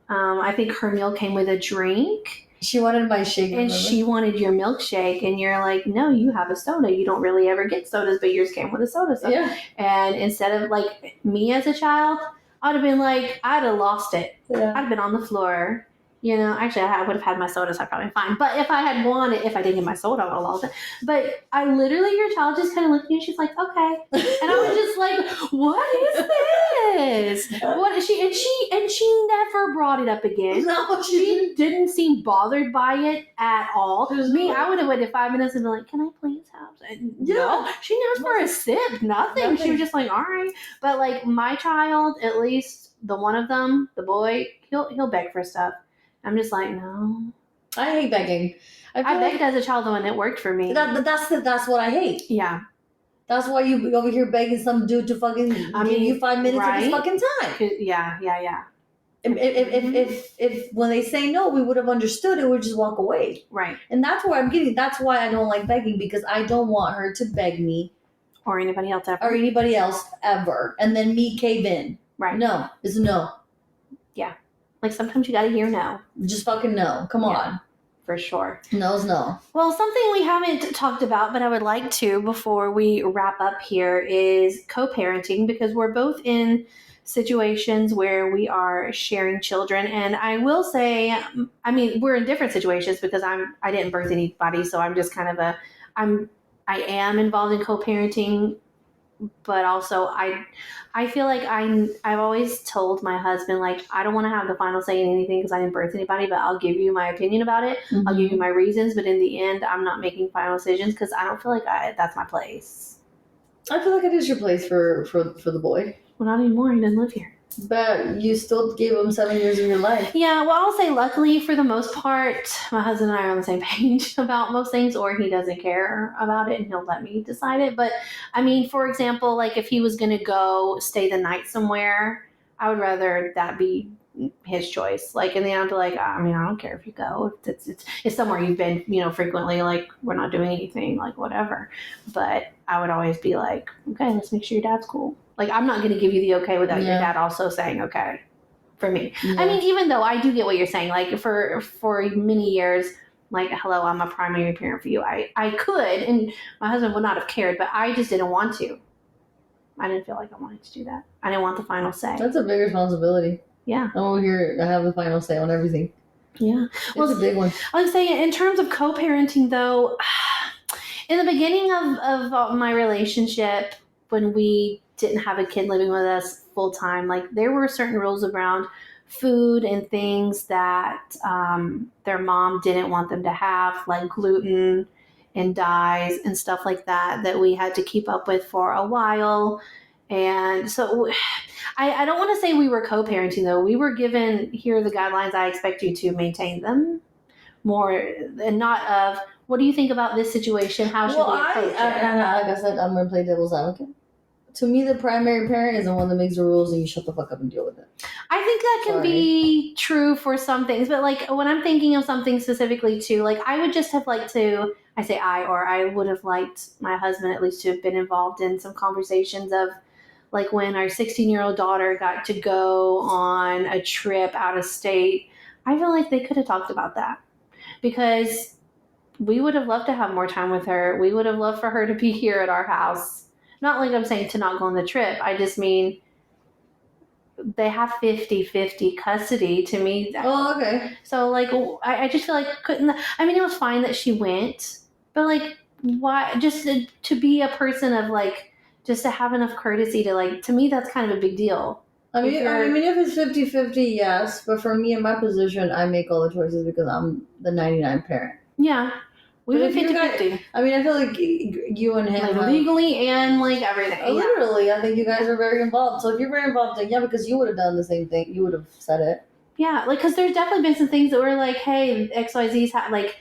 I think her meal came with a drink. She wanted my shake. And she wanted your milkshake, and you're like, no, you have a soda. You don't really ever get sodas, but yours came with a soda. Yeah. And instead of like me as a child, I'd have been like, I'd have lost it. Yeah. I'd have been on the floor. Actually, I would have had my soda, so I'm probably fine. But if I didn't get my soda, I would have lost it. But your child just kind of looked at me, she's like, okay. And I was just like, what is this? What is she? And she never brought it up again. No, she didn't seem bothered by it at all. Me, I would have waited 5 minutes and been like, can I please have some? No, she didn't ask for a sip, nothing. She was just like, all right. But like my child, at least the one of them, the boy, he'll beg for stuff. I'm just like, no. I hate begging. I begged as a child though, and it worked for me. That's what I hate. Yeah. That's why you over here begging some dude to fucking give you 5 minutes of his fucking time. Yeah. If when they say no, we would have understood it, we'd just walk away. Right. And that's where I'm getting. That's why I don't like begging, because I don't want her to beg me. Or anybody else ever. And then me cave in. Right. No. It's no. Yeah. Like sometimes you gotta hear no. Just fucking no. Come on. For sure. No's no. Well, something we haven't talked about, but I would like to before we wrap up here, is co-parenting, because we're both in situations where we are sharing children. And I will say, I mean, we're in different situations because I didn't birth anybody, so I'm just kind of I am involved in co-parenting, but also I feel like I've always told my husband, like, I don't want to have the final say in anything because I didn't birth anybody, but I'll give you my opinion about it. Mm-hmm. I'll give you my reasons, but in the end, I'm not making final decisions because I don't feel like that's my place. I feel like it is your place for the boy. Well, not anymore. He doesn't live here. But you still gave him 7 years of your life. Yeah, well, I'll say luckily for the most part, my husband and I are on the same page about most things, or he doesn't care about it and he'll let me decide it. But I mean, for example, like if he was going to go stay the night somewhere, I would rather that be his choice. Like, in the end, like, I mean, I don't care if you go. It's somewhere you've been, frequently. Like, we're not doing anything, like, whatever. But I would always be like, okay, let's make sure your dad's cool. Like, I'm not going to give you the okay without your dad also saying okay for me. Yeah. I mean, even though I do get what you're saying, like, for many years, like, hello, I'm a primary parent for you. I could, and my husband would not have cared, but I just didn't want to. I didn't feel like I wanted to do that. I didn't want the final say. That's a big responsibility. Yeah. I'm over here to have the final say on everything. Yeah. Well, it's a big one. I was saying, in terms of co-parenting, though, in the beginning of my relationship, when we didn't have a kid living with us full time, like, there were certain rules around food and things that their mom didn't want them to have, like gluten and dyes and stuff like that we had to keep up with for a while. And so I don't want to say we were co-parenting, though. We were given, here are the guidelines, I expect you to maintain them, more, and not of, what do you think about this situation? How should we approach it? Like I said, I'm going to play devil's advocate. To me, the primary parent is the one that makes the rules, and you shut the fuck up and deal with it. I think that can be true for some things, but like when I'm thinking of something specifically too, like I would just have liked to, I would have liked my husband at least to have been involved in some conversations of, like, when our 16-year-old daughter got to go on a trip out of state, I feel like they could have talked about that, because we would have loved to have more time with her. We would have loved for her to be here at our house. Not like I'm saying to not go on the trip. I just mean they have 50-50 custody to me. Oh, okay. So, like, I just feel like it was fine that she went, but, like, why? Just to be a person of, like, just to have enough courtesy to, like, to me, that's kind of a big deal. I mean, if it's 50-50, yes. But for me, in my position, I make all the choices because I'm the 99 parent. Yeah. We were 50-50. I mean, I feel like you and him, like, legally and, like, everything. Literally, I think you guys are very involved. So if you're very involved, then yeah, because you would have done the same thing. You would have said it. Yeah, like, because there's definitely been some things that were like, hey, XYZ's like,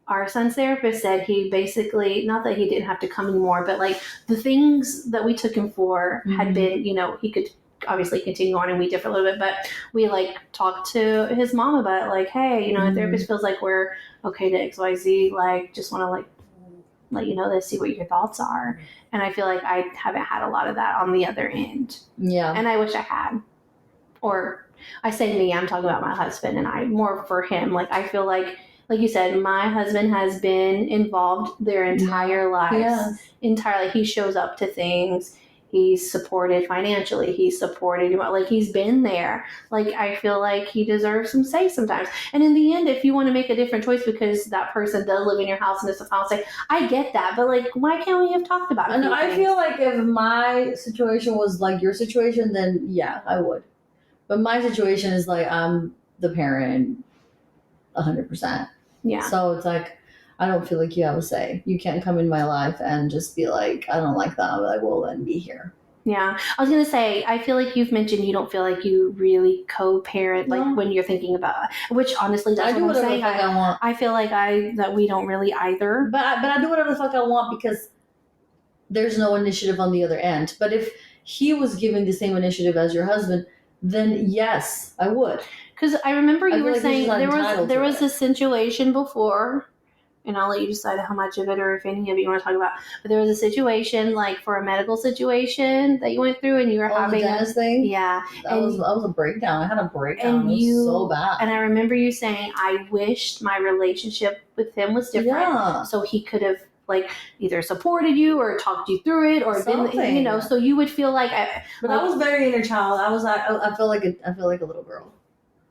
our son's therapist said he basically, not that he didn't have to come anymore, but, like, the things that we took him for had been, he could obviously continue on and we differ a little bit, but we, like, talked to his mom about it, like, hey, a therapist feels like we're okay to XYZ, like, just want to, like, let you know this, see what your thoughts are. And I feel like I haven't had a lot of that on the other end. Yeah. And I wish I had. Or, I say me, I'm talking about my husband, and I more for him. Like, I feel like you said, my husband has been involved their entire lives. Yes. Entirely. He shows up to things. He's supported financially. He's supported, like, he's been there. Like, I feel like he deserves some say sometimes. And in the end, if you want to make a different choice because that person does live in your house and it's a final say, I get that. But, like, why can't we have talked about it? No, I feel like if my situation was like your situation, then yeah, I would. But my situation is like, I'm the parent 100%. Yeah. So it's like, I don't feel like you have a say. You can't come in my life and just be like, I don't like that. I'm like, well, then be here. Yeah. I was going to say, I feel like you've mentioned you don't feel like you really co-parent, like, when you're thinking about, which honestly, that's what I'm saying. I want. I feel like that we don't really either. But I do whatever the fuck I want because there's no initiative on the other end. But if he was giving the same initiative as your husband, then yes, I would. Because I remember you were saying there was a situation before, and I'll let you decide how much of it or if any of it you want to talk about. But there was a situation, like, for a medical situation that you went through, and you were having the dentist thing. Yeah, that was a breakdown. I had a breakdown. It was so bad. And I remember you saying, I wished my relationship with him was different, so he could have, like either supported you or talked you through it or been, Something. you know, so you would feel like But like, I was very inner child. I feel like a little girl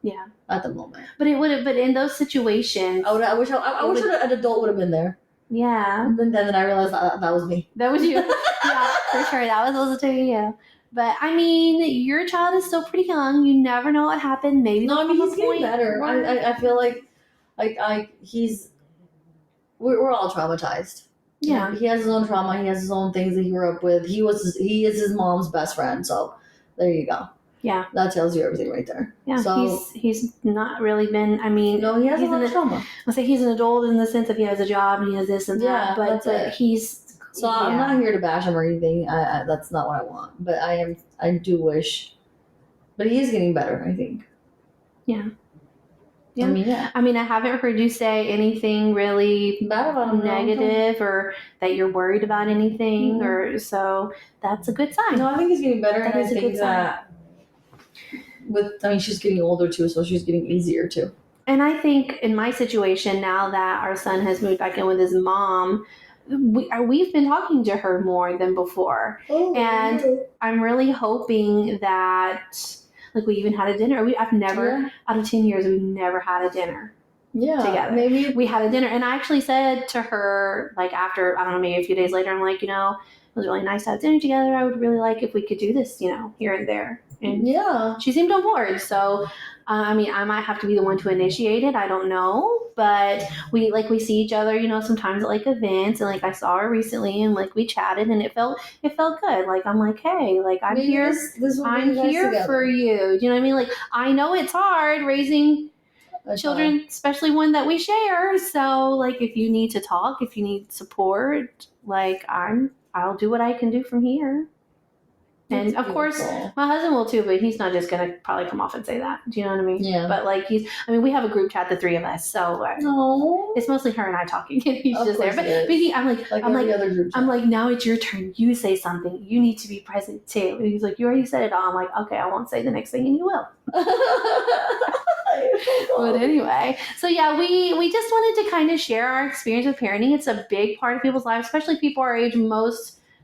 yeah. at the moment. But it would have, but in those situations, I wish an adult would have been there. yeah. And then I realized that was me. That was you. Yeah, for sure. That was also to you. But I mean, your child is still pretty young. You never know what happened. Maybe No, I mean, he's getting better. where- I feel like we're all traumatized. Yeah. He has his own trauma. He has his own things that he grew up with. He is his mom's best friend. So there you go. Yeah. That tells you everything right there. Yeah. So he's not really been. I mean, no, he has a lot of trauma. I'll say he's an adult in the sense of he has a job and he has this and that. Yeah, But that's it. he's. So I'm not here to bash him or anything. That's not what I want. But I do wish. But he is getting better, I think. Yeah. Yeah. I mean, yeah. I mean, I haven't heard you say anything really Bad about him. negative or that you're worried about anything, Mhm. or so that's a good sign. No, I think he's getting better, That and I is a think good sign. that she's getting older too, so she's getting easier too. And I think in my situation now that our son has moved back in with his mom, we've been talking to her more than before. And I'm really hoping that, like, we even had a dinner. I've never, out of 10 years, we've never had a dinner together. Maybe We had a dinner. And I actually said to her, like, after, I don't know, maybe a few days later, I'm like, you know, it was really nice to have dinner together. I would really like if we could do this, you know, here and there. And yeah. she seemed on board. So, I mean, I might have to be the one to initiate it. I don't know. But we see each other, you know, sometimes at like events. And like I saw her recently and like we chatted and it felt good. Like, I'm like, hey, like I'm Maybe here. this I'm here for you. Do you know what I mean? Like, I know it's hard raising children, especially one that we share. So like, if you need to talk, if you need support, like I'll do what I can do from here. And of course, my husband will too, but he's not just going to probably come off and say that. Do you know what I mean? Yeah. But like we have a group chat, the three of us. So it's mostly her and I talking. And he's just there. But I'm like, now it's your turn. You say something. You need to be present too. And he's like, you already said it all. I'm like, okay, I won't say the next thing and you will. But anyway, so yeah, we just wanted to kind of share our experience with parenting. It's a big part of people's lives, especially people our age.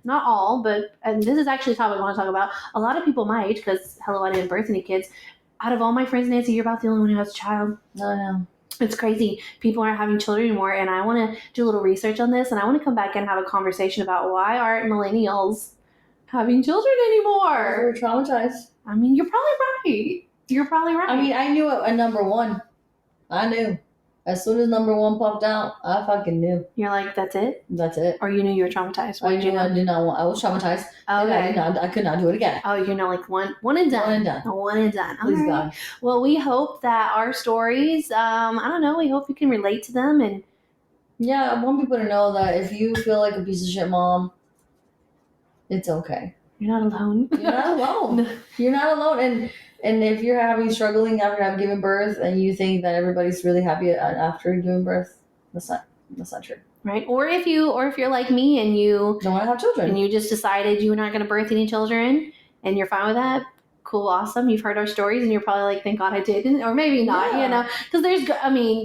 Not all, but, and this is actually a topic I want to talk about. A lot of people my age, because hello, I didn't birth any kids. Out of all my friends, Nancy, you're about the only one who has a child. I know. It's crazy. People aren't having children anymore, and I want to do a little research on this, and I want to come back and have a conversation about why aren't millennials having children anymore? We're traumatized. I mean, you're probably right. I mean, I knew it at number one. I knew. As soon as number one popped out, I fucking knew. You're like, that's it? That's it. Or you knew you were traumatized? I was traumatized. Okay. I could not do it again. Oh, you're not like one and done. One and done. One and done. Please, right. God. Well, we hope that our stories, I don't know, we hope you can relate to them. And yeah, I want people to know that if you feel like a piece of shit mom, it's okay. You're not alone. You're not alone. You're not alone. And if you're struggling after having given birth and you think that everybody's really happy after giving birth, that's not true. Right. Or if you're like me and you don't want to have children and you just decided you're not going to birth any children and you're fine with that, cool, awesome. You've heard our stories and you're probably like, thank God I didn't, or maybe not, you know, because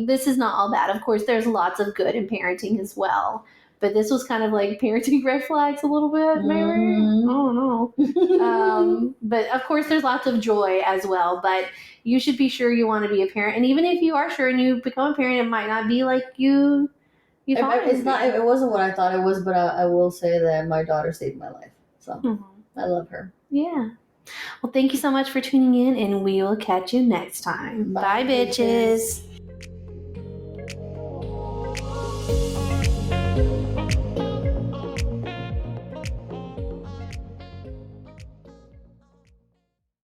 this is not all bad. Of course, there's lots of good in parenting as well. But this was kind of like parenting red flags a little bit, maybe. I don't know. But of course, there's lots of joy as well. But you should be sure you want to be a parent. And even if you are sure and you become a parent, it might not be like you thought it was. It wasn't what I thought it was, but I will say that my daughter saved my life. So I love her. Yeah. Well, thank you so much for tuning in, and we will catch you next time. Bye bitches.